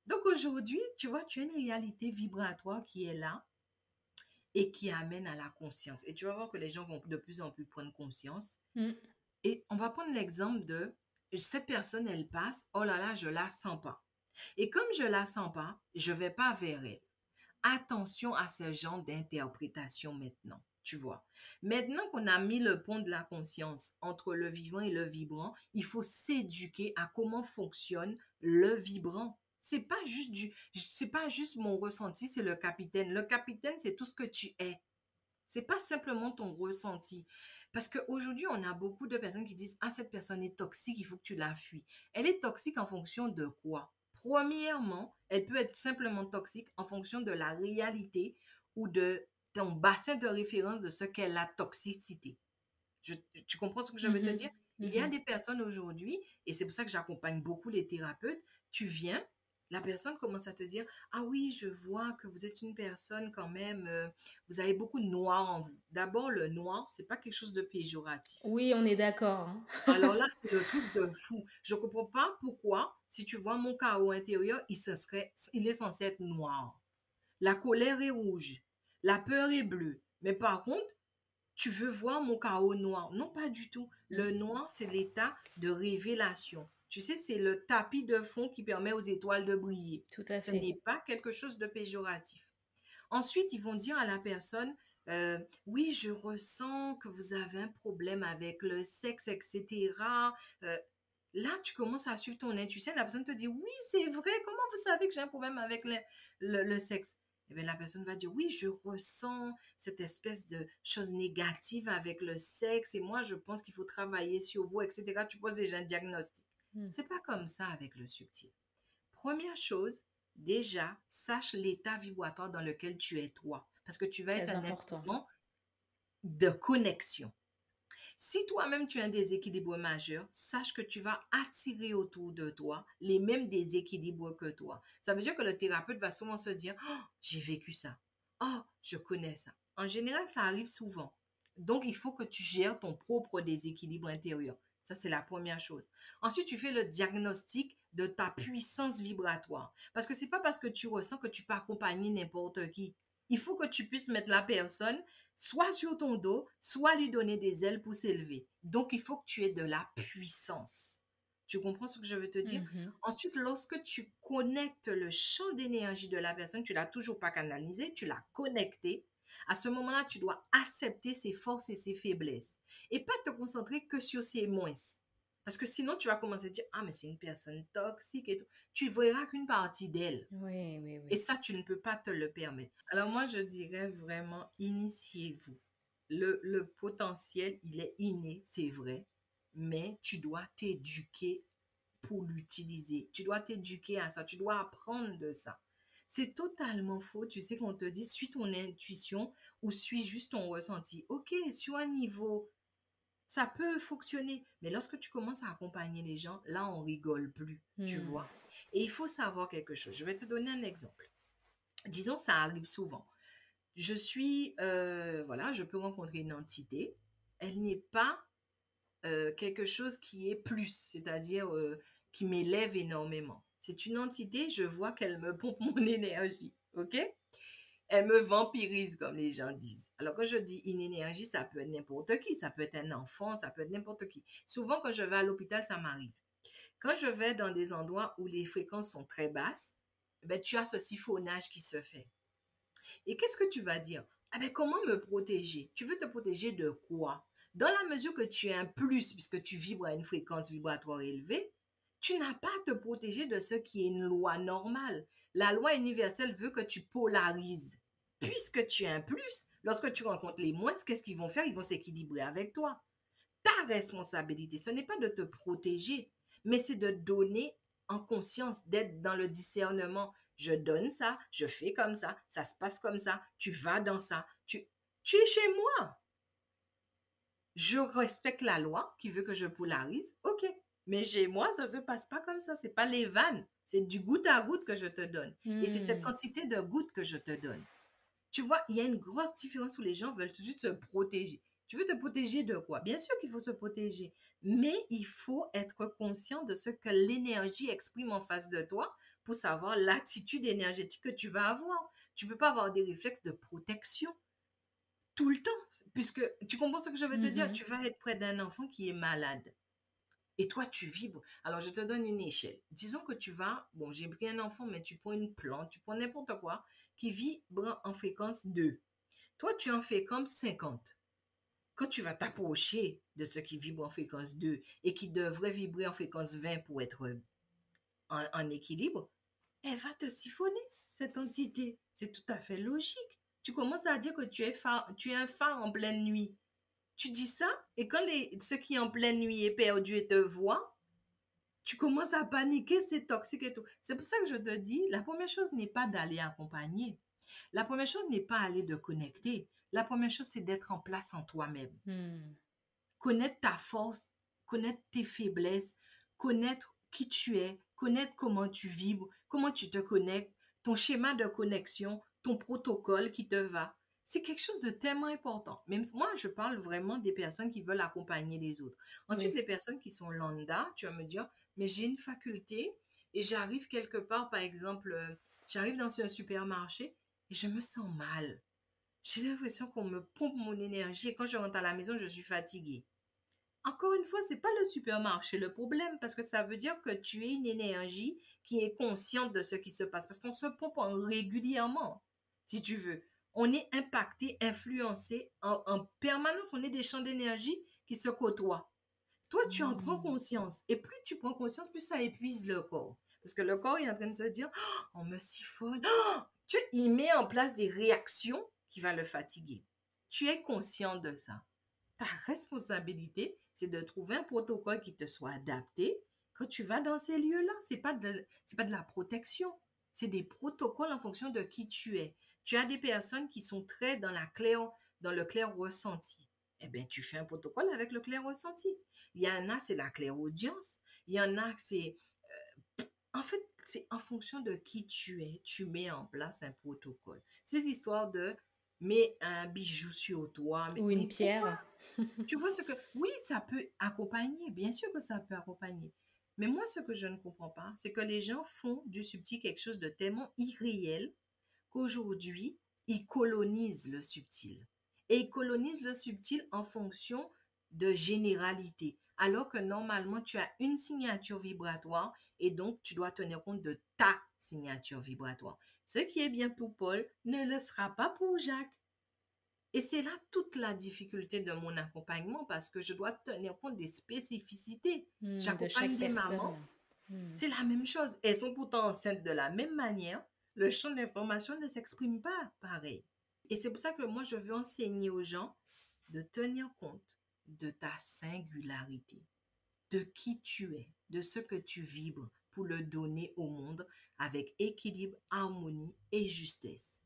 Donc aujourd'hui, tu vois, tu as une réalité vibratoire qui est là et qui amène à la conscience. Et tu vas voir que les gens vont de plus en plus prendre conscience. Mhm. Et on va prendre l'exemple de cette personne, elle passe, oh là là, je la sens pas. Et comme je la sens pas, je vais pas vers elle. Attention à ce genre d'interprétation maintenant, tu vois. Maintenant qu'on a mis le pont de la conscience entre le vivant et le vibrant, il faut s'éduquer à comment fonctionne le vibrant. C'est pas juste mon ressenti, c'est le capitaine. Le capitaine, c'est tout ce que tu es. C'est pas simplement ton ressenti. Parce qu'aujourd'hui, on a beaucoup de personnes qui disent, ah, cette personne est toxique, il faut que tu la fuis. Elle est toxique en fonction de quoi? Premièrement, elle peut être simplement toxique en fonction de la réalité ou de ton bassin de référence de ce qu'est la toxicité. Je- Tu comprends ce que je veux te Mhm. dire? Il y a Mhm. des personnes aujourd'hui, et c'est pour ça que j'accompagne beaucoup les thérapeutes, tu viens, la personne commence à te dire, ah oui, je vois que vous êtes une personne quand même, vous avez beaucoup de noir en vous. D'abord, le noir, c'est pas quelque chose de péjoratif. Oui, on est d'accord, hein. Alors là, c'est le truc de fou. Je comprends pas pourquoi, si tu vois mon chaos intérieur, il est censé être noir. La colère est rouge, la peur est bleue. Mais par contre, tu veux voir mon chaos noir? Non, pas du tout. Le Mhm. noir, c'est l'état de révélation. Tu sais, c'est le tapis de fond qui permet aux étoiles de briller. Tout à Ce fait. n'est pas quelque chose de péjoratif. Ensuite, ils vont dire à la personne, oui, je ressens que vous avez un problème avec le sexe, etc. Euh, Là, tu commences à suivre ton intuition. La personne te dit, oui, c'est vrai. Comment vous savez que j'ai un problème avec le sexe? Eh bien, la personne va dire, oui, je ressens cette espèce de chose négative avec le sexe et moi, je pense qu'il faut travailler sur vous, etc. Tu poses déjà un diagnostic. Hmm. C'est pas comme ça avec le subtil. Première chose, déjà, sache l'état vibratoire dans lequel tu es toi. Parce que tu vas être Très un important. instrument de connexion. Si toi-même tu as un déséquilibre majeur, sache que tu vas attirer autour de toi les mêmes déséquilibres que toi. Ça veut dire que le thérapeute va souvent se dire, oh, j'ai vécu ça. Oh, je connais ça. En général, ça arrive souvent. Donc, il faut que tu gères ton propre déséquilibre intérieur. Ça, c'est la première chose. Ensuite, tu fais le diagnostic de ta puissance vibratoire. Parce que c'est pas parce que tu ressens que tu peux accompagner n'importe qui. Il faut que tu puisses mettre la personne soit sur ton dos, soit lui donner des ailes pour s'élever. Donc, il faut que tu aies de la puissance. Tu comprends ce que je veux te dire? Mhm. Ensuite, lorsque tu connectes le champ d'énergie de la personne, tu l'as toujours pas canalisé, tu l'as connecté. À ce moment-là, tu dois accepter ses forces et ses faiblesses et pas te concentrer que sur ses moins. Parce que sinon, tu vas commencer à dire, ah, mais c'est une personne toxique et tout. Tu ne verras qu'une partie d'elle. Oui, oui, Et oui. ça, tu ne peux pas te le permettre. Alors moi, je dirais vraiment, initiez-vous. Le potentiel, il est inné, c'est vrai, mais tu dois t'éduquer pour l'utiliser. Tu dois t'éduquer à ça, tu dois apprendre de ça. C'est totalement faux. Tu sais qu'on te dit, suis ton intuition ou suis juste ton ressenti. Ok, sur un niveau, ça peut fonctionner, mais lorsque tu commences à accompagner les gens, là, on rigole plus, tu Hmm. vois. Et il faut savoir quelque chose. Je vais te donner un exemple. Disons, ça arrive souvent. Voilà, je peux rencontrer une entité. Elle n'est pas quelque chose qui est plus, c'est-à-dire qui m'élève énormément. C'est une entité, je vois qu'elle me pompe mon énergie, ok? Elle me vampirise, comme les gens disent. Alors, quand je dis une énergie, ça peut être n'importe qui, ça peut être un enfant, ça peut être n'importe qui. Souvent, quand je vais à l'hôpital, ça m'arrive. Quand je vais dans des endroits où les fréquences sont très basses, ben, tu as ce siphonnage qui se fait. Et qu'est-ce que tu vas dire? Ah ben, comment me protéger? Tu veux te protéger de quoi? Dans la mesure que tu es un plus, puisque tu vibres à une fréquence vibratoire élevée, tu n'as pas à te protéger de ce qui est une loi normale. La loi universelle veut que tu polarises. Puisque tu es un plus, lorsque tu rencontres les moins, qu'est-ce qu'ils vont faire? Ils vont s'équilibrer avec toi. Ta responsabilité, ce n'est pas de te protéger, mais c'est de donner en conscience, d'être dans le discernement. Je donne ça, je fais comme ça se passe comme ça, tu vas dans ça, tu es chez moi. Je respecte la loi qui veut que je polarise, ok. Mais chez moi, ça ne se passe pas comme ça. C'est pas les vannes. C'est du goutte à goutte que je te donne. Et c'est cette Hmm. quantité de gouttes que je te donne. Tu vois, il y a une grosse différence où les gens veulent tout de suite se protéger. Tu veux te protéger de quoi? Bien sûr qu'il faut se protéger, mais il faut être conscient de ce que l'énergie exprime en face de toi pour savoir l'attitude énergétique que tu vas avoir. Tu ne peux pas avoir des réflexes de protection tout le temps, puisque tu comprends ce que je veux te dire? Mhm. Tu vas être près d'un enfant qui est malade. Et toi, tu vibres. Alors, je te donne une échelle. Disons que tu vas, bon, j'ai pris un enfant, mais tu prends une plante, tu prends n'importe quoi, qui vibre en fréquence 2. Toi, tu en fais comme 50. Quand tu vas t'approcher de ce qui vibre en fréquence 2 et qui devrait vibrer en fréquence 20 pour être en équilibre, elle va te siphonner, cette entité. C'est tout à fait logique. Tu commences à dire que tu es un phare en pleine nuit. Tu dis ça, et quand ceux qui en pleine nuit est perdu et te voient, tu commences à paniquer, c'est toxique et tout. C'est pour ça que je te dis, la première chose n'est pas d'aller accompagner. La première chose n'est pas aller de connecter. La première chose, c'est d'être en place en toi-même. Hmm. Connaître ta force, connaître tes faiblesses, connaître qui tu es, connaître comment tu vibres, comment tu te connectes, ton schéma de connexion, ton protocole qui te va. C'est quelque chose de tellement important. Même moi, je parle vraiment des personnes qui veulent accompagner les autres. Ensuite, Oui. les personnes qui sont lambda, tu vas me dire, mais j'ai une faculté et j'arrive quelque part, par exemple, j'arrive dans un supermarché et je me sens mal. J'ai l'impression qu'on me pompe mon énergie et quand je rentre à la maison, je suis fatiguée. encore une fois, c'est pas le supermarché le problème, parce que ça veut dire que tu es une énergie qui est consciente de ce qui se passe, parce qu'on se pompe régulièrement, si tu veux. On est impacté, influencé en permanence. On est des champs d'énergie qui se côtoient. Toi, tu en prends Hmm. conscience. Et plus tu prends conscience, plus ça épuise le corps. Parce que le corps est en train de se dire, oh, on me siphonne. Oh! Tu vois, il met en place des réactions qui vont le fatiguer. Tu es conscient de ça. Ta responsabilité, c'est de trouver un protocole qui te soit adapté quand tu vas dans ces lieux-là. C'est pas de la protection. C'est des protocoles en fonction de qui tu es. Tu as des personnes qui sont très dans le clair ressenti. Eh bien, tu fais un protocole avec le clair ressenti. Il y en a, c'est la clairaudience. Il y en a, c'est... En fait, c'est en fonction de qui tu es, tu mets en place un protocole. Ces histoires de mets un bijou sur toi, Ou une mais pourquoi? pierre. Tu vois ce que... Oui, ça peut accompagner, bien sûr que ça peut accompagner. Mais moi, ce que je ne comprends pas, c'est que les gens font du subtil quelque chose de tellement irréel qu'aujourd'hui, ils colonisent le subtil. Et ils colonisent le subtil en fonction de généralité. Alors que normalement, tu as une signature vibratoire et donc tu dois tenir compte de ta signature vibratoire. Ce qui est bien pour Paul ne le sera pas pour Jacques. Et c'est là toute la difficulté de mon accompagnement parce que je dois tenir compte des spécificités. De J'accompagne chaque des personne. mamans, Hmm. c'est la même chose. Elles sont pourtant enceintes de la même manière. Le champ d'information ne s'exprime pas pareil. Et c'est pour ça que moi, je veux enseigner aux gens de tenir compte de ta singularité, de qui tu es, de ce que tu vibres pour le donner au monde avec équilibre, harmonie et justesse.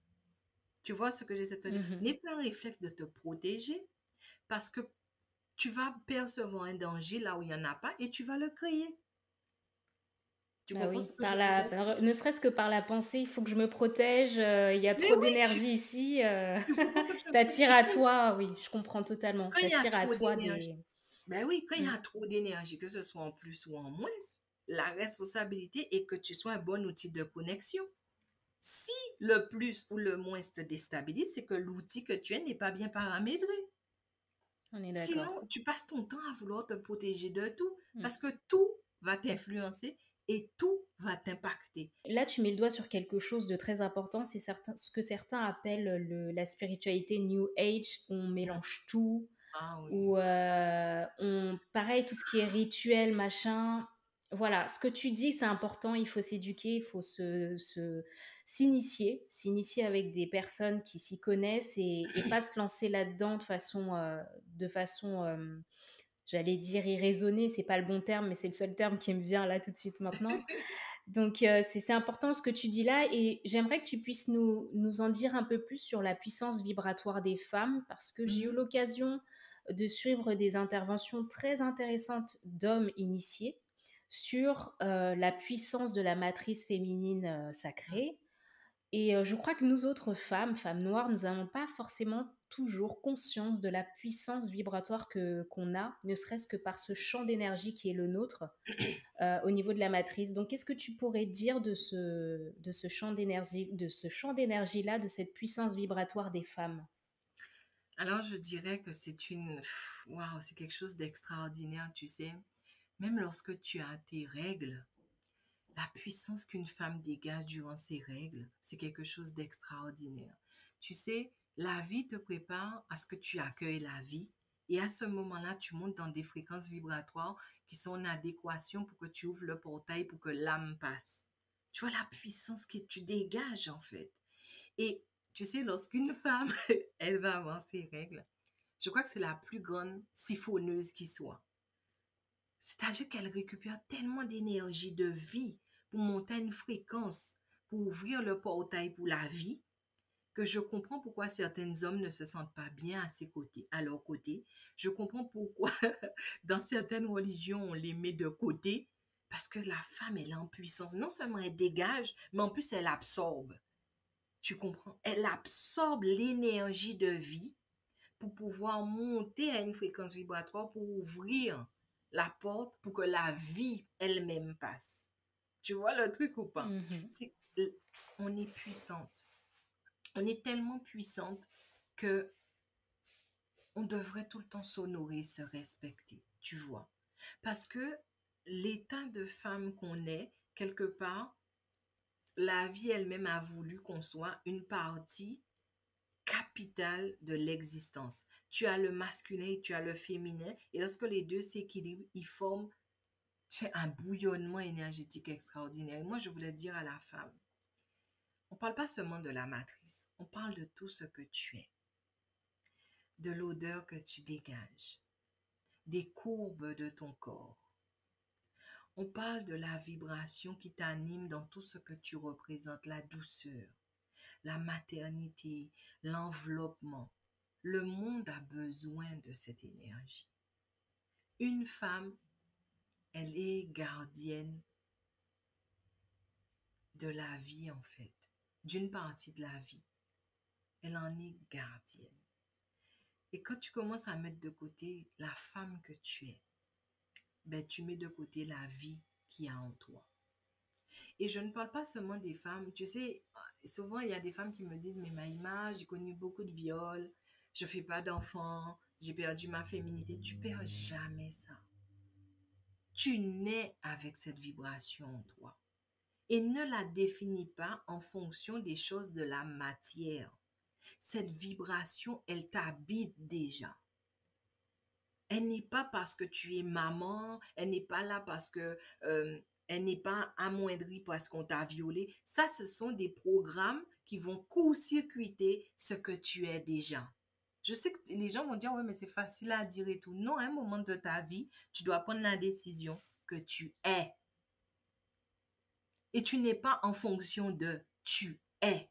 Tu vois ce que j'essaie de te dire? Mhm. N'aie pas un réflexe de te protéger parce que tu vas percevoir un danger là où il n'y en a pas et tu vas le créer. Tu Ah comprends oui, ce que je veux t'expliquer? ne serait-ce que par la pensée, il faut que je me protège, il y a Mais trop oui, d'énergie ici, tu comprends ce que je veux dire? t'attires Et à toi, oui, je comprends totalement. quand il y a T'attires à trop toi d'énergie, des... ben oui, quand il y Mm. a trop d'énergie, que ce soit en plus ou en moins, la responsabilité est que tu sois un bon outil de connexion. Si le plus ou le moins te déstabilise, c'est que l'outil que tu es n'est pas bien paramétré. On est d'accord. Sinon, tu passes ton temps à vouloir te protéger de tout Mm. parce que tout va t'influencer et tout va t'impacter. Là, tu mets le doigt sur quelque chose de très important, c'est ce que certains appellent la spiritualité New Age, où on Mm. mélange tout, Ah oui. où pareil, tout ce qui est rituel, machin. Voilà, ce que tu dis, c'est important, il faut s'éduquer, il faut s'initier avec des personnes qui s'y connaissent et pas se lancer là-dedans de façon j'allais dire irraisonnée, c'est pas le bon terme, mais c'est le seul terme qui me vient là tout de suite maintenant. Donc, c'est important ce que tu dis là et j'aimerais que tu puisses nous en dire un peu plus sur la puissance vibratoire des femmes parce que j'ai eu Mhm. l'occasion de suivre des interventions très intéressantes d'hommes initiés sur la puissance de la matrice féminine sacrée. Et je crois que nous autres femmes, femmes noires, nous n'avons pas forcément toujours conscience de la puissance vibratoire qu'on a, ne serait-ce que par ce champ d'énergie qui est le nôtre au niveau de la matrice. Donc, qu'est-ce que tu pourrais dire de ce champ d'énergie-là, de cette puissance vibratoire des femmes? Alors, je dirais que waouh, c'est quelque chose d'extraordinaire, tu sais. Même lorsque tu as tes règles, la puissance qu'une femme dégage durant ses règles, c'est quelque chose d'extraordinaire. Tu sais, la vie te prépare à ce que tu accueilles la vie. Et à ce moment-là, tu montes dans des fréquences vibratoires qui sont en adéquation pour que tu ouvres le portail pour que l'âme passe. Tu vois la puissance que tu dégages en fait. Et tu sais, lorsqu'une femme, elle va avoir ses règles, je crois que c'est la plus grande siphonneuse qui soit. C'est-à-dire qu'elle récupère tellement d'énergie, de vie pour monter à une fréquence, pour ouvrir le portail pour la vie, que je comprends pourquoi certains hommes ne se sentent pas bien à ses côtés, à leur côté. Je comprends pourquoi dans certaines religions on les met de côté, parce que la femme elle est en puissance. Non seulement elle dégage, mais en plus elle absorbe. Tu comprends? Elle absorbe l'énergie de vie pour pouvoir monter à une fréquence vibratoire pour ouvrir la porte pour que la vie elle-même passe. Tu vois le truc ou pas? Mhm. C'est, on est puissante. On est tellement puissante que on devrait tout le temps s'honorer, se respecter, tu vois. Parce que l'état de femme qu'on est, quelque part, la vie elle-même a voulu qu'on soit une partie capitale de l'existence. Tu as le masculin et tu as le féminin, et lorsque les deux s'équilibrent, ils forment un bouillonnement énergétique extraordinaire. Et moi, je voulais dire à la femme, on ne parle pas seulement de la matrice, on parle de tout ce que tu es, de l'odeur que tu dégages, des courbes de ton corps. On parle de la vibration qui t'anime dans tout ce que tu représentes, la douceur, la maternité, l'enveloppement. Le monde a besoin de cette énergie. Une femme, elle est gardienne de la vie en fait, d'une partie de la vie. Elle en est gardienne. Et quand tu commences à mettre de côté la femme que tu es, ben, tu mets de côté la vie qu'il y a en toi. Et je ne parle pas seulement des femmes. Tu sais, souvent, il y a des femmes qui me disent, mais Maïma, j'ai connu beaucoup de viols, je ne fais pas d'enfants, j'ai perdu ma féminité. Tu ne perds jamais ça. Tu nais avec cette vibration en toi. Et ne la définis pas en fonction des choses de la matière. Cette vibration, elle t'habite déjà. Elle n'est pas parce que tu es maman, elle n'est pas là parce que elle n'est pas amoindrie parce qu'on t'a violée. Ça, ce sont des programmes qui vont court-circuiter ce que tu es déjà. Je sais que les gens vont dire, ouais, mais c'est facile à dire et tout. Non, à un moment de ta vie, tu dois prendre la décision que tu es. Et tu n'es pas en fonction de tu es.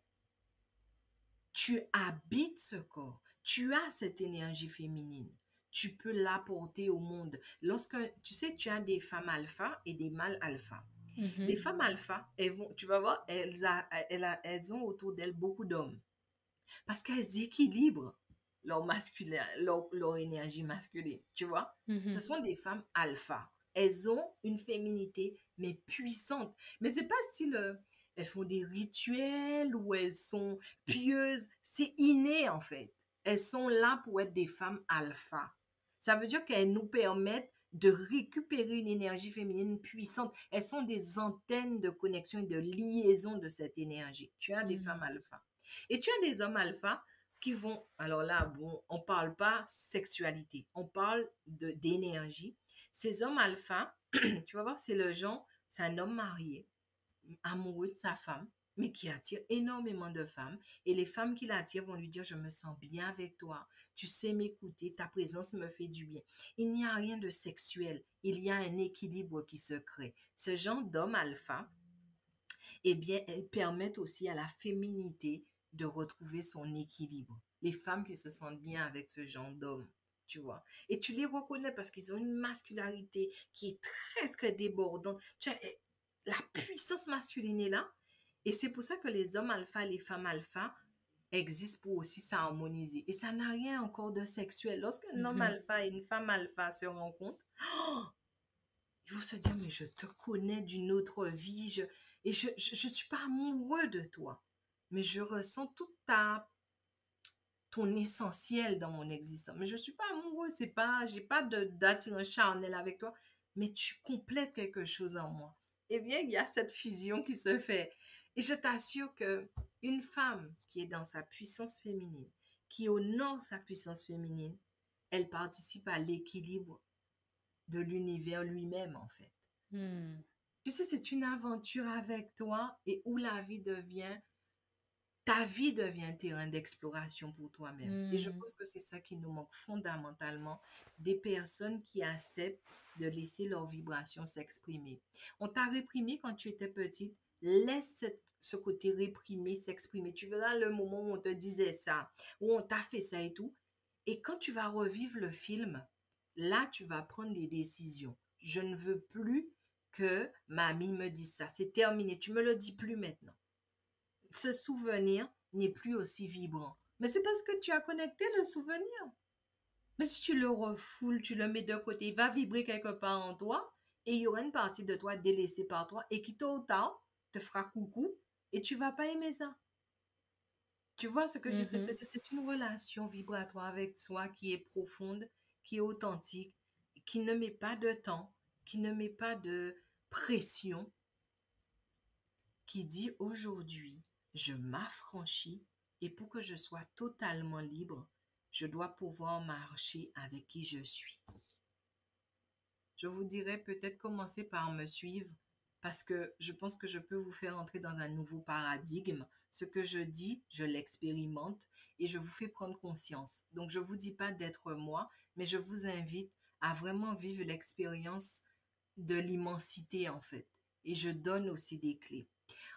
Tu habites ce corps. Tu as cette énergie féminine. Tu peux l'apporter au monde. Lorsque, tu sais, tu as des femmes alpha et des mâles alpha. Les femmes alpha, tu vas voir, elles ont autour d'elles beaucoup d'hommes. Parce qu'elles équilibrent leur masculin, leur énergie masculine, tu vois. Ce sont des femmes alpha. Elles ont une féminité, mais puissante. Mais c'est pas style, elles font des rituels ou elles sont pieuses. C'est inné, en fait. Elles sont là pour être des femmes alpha. Ça veut dire qu'elles nous permettent de récupérer une énergie féminine puissante. Elles sont des antennes de connexion et de liaison de cette énergie. Tu as des femmes alpha. Et tu as des hommes alpha qui vont, alors là, bon, on ne parle pas sexualité, on parle d'énergie. Ces hommes alpha, tu vas voir, c'est le genre, c'est un homme marié, amoureux de sa femme, mais qui attire énormément de femmes. Et les femmes qui l'attirent vont lui dire, je me sens bien avec toi, tu sais m'écouter, ta présence me fait du bien. Il n'y a rien de sexuel, il y a un équilibre qui se crée. Ce genre d'homme alpha, eh bien, elles permettent aussi à la féminité de retrouver son équilibre. Les femmes qui se sentent bien avec ce genre d'homme, tu vois. Et tu les reconnais parce qu'ils ont une masculinité qui est très, très débordante. Tu vois, la puissance masculine est là. Et c'est pour ça que les hommes alpha et les femmes alpha existent pour aussi s'harmoniser. Et ça n'a rien encore de sexuel. Lorsqu'un homme alpha et une femme alpha se rencontrent, oh, ils vont se dire, mais je te connais d'une autre vie, et je ne suis pas amoureux de toi, mais je ressens ton essentiel dans mon existence. Mais je ne suis pas amoureux, j'ai pas d'attirance charnelle avec toi, mais tu complètes quelque chose en moi. Eh bien, il y a cette fusion qui se fait. Et je t'assure que une femme qui est dans sa puissance féminine, qui honore sa puissance féminine, elle participe à l'équilibre de l'univers lui-même, en fait. Tu sais, c'est une aventure avec toi et où ta vie devient terrain d'exploration pour toi-même. Et je pense que c'est ça qui nous manque fondamentalement, des personnes qui acceptent de laisser leur vibration s'exprimer. On t'a réprimé quand tu étais petite, laisse ce côté réprimé s'exprimer. Tu verras le moment où on te disait ça, où on t'a fait ça et tout. Et quand tu vas revivre le film, là, tu vas prendre des décisions. Je ne veux plus que mamie me dise ça. C'est terminé. Tu me le dis plus maintenant. Ce souvenir n'est plus aussi vibrant. Mais c'est parce que tu as connecté le souvenir. Mais si tu le refoules, tu le mets de côté, il va vibrer quelque part en toi et il y aura une partie de toi délaissée par toi et qui tôt ou tard te fera coucou et tu vas pas aimer ça. Tu vois ce que j'essaie de te Mhm. dire? C'est une relation vibratoire avec soi qui est profonde, qui est authentique, qui ne met pas de temps, qui ne met pas de pression, qui dit aujourd'hui, je m'affranchis et pour que je sois totalement libre, je dois pouvoir marcher avec qui je suis. Je vous dirais peut-être commencer par me suivre parce que je pense que je peux vous faire entrer dans un nouveau paradigme. Ce que je dis, je l'expérimente et je vous fais prendre conscience. Donc, je ne vous dis pas d'être moi, mais je vous invite à vraiment vivre l'expérience de l'immensité en fait. Et je donne aussi des clés.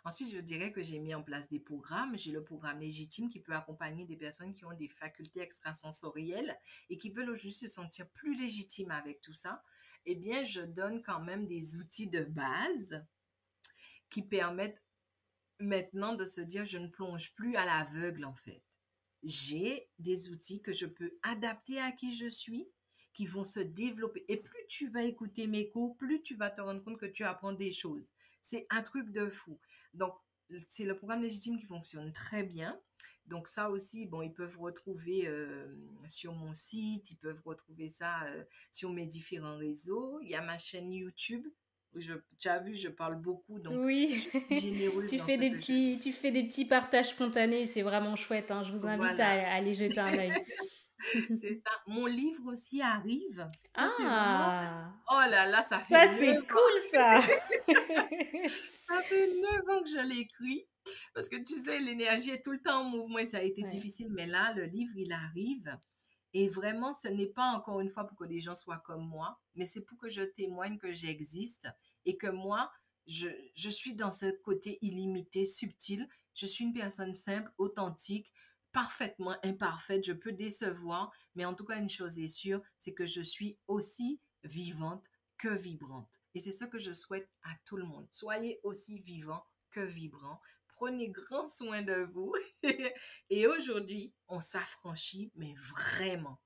Ensuite, je dirais que j'ai mis en place des programmes. J'ai le programme Légitime qui peut accompagner des personnes qui ont des facultés extrasensorielles et qui veulent juste se sentir plus légitimes avec tout ça. Eh bien, je donne quand même des outils de base qui permettent maintenant de se dire, je ne plonge plus à l'aveugle en fait. J'ai des outils que je peux adapter à qui je suis, qui vont se développer. Et plus tu vas écouter mes cours, plus tu vas te rendre compte que tu apprends des choses. C'est un truc de fou. Donc, c'est le programme légitime qui fonctionne très bien. Donc ça aussi, bon, ils peuvent retrouver sur mon site, ils peuvent retrouver ça sur mes différents réseaux. Il y a ma chaîne YouTube. Tu as vu, je parle beaucoup, donc Oui, je suis généreuse dans ce que je dis. tu fais des petits partages spontanés, c'est vraiment chouette, hein. Je vous invite Voilà. à aller jeter un œil. C'est ça. Mon livre aussi arrive. Ça, c'est vraiment... Ah! Oh là là, ça fait Ça, 9 c'est ans. cool ça! Ça fait 9 ans que je l'écris. Parce que tu sais, l'énergie est tout le temps en mouvement et ça a été Ouais. difficile. Mais là, le livre, il arrive. Et vraiment, ce n'est pas encore une fois pour que les gens soient comme moi, mais c'est pour que je témoigne que j'existe et que moi, je suis dans ce côté illimité, subtil. Je suis une personne simple, authentique, parfaitement imparfaite. Je peux décevoir, mais en tout cas, une chose est sûre, c'est que je suis aussi vivante que vibrante. Et c'est ce que je souhaite à tout le monde. Soyez aussi vivant que vibrant. Prenez grand soin de vous. Et aujourd'hui, on s'affranchit, mais vraiment.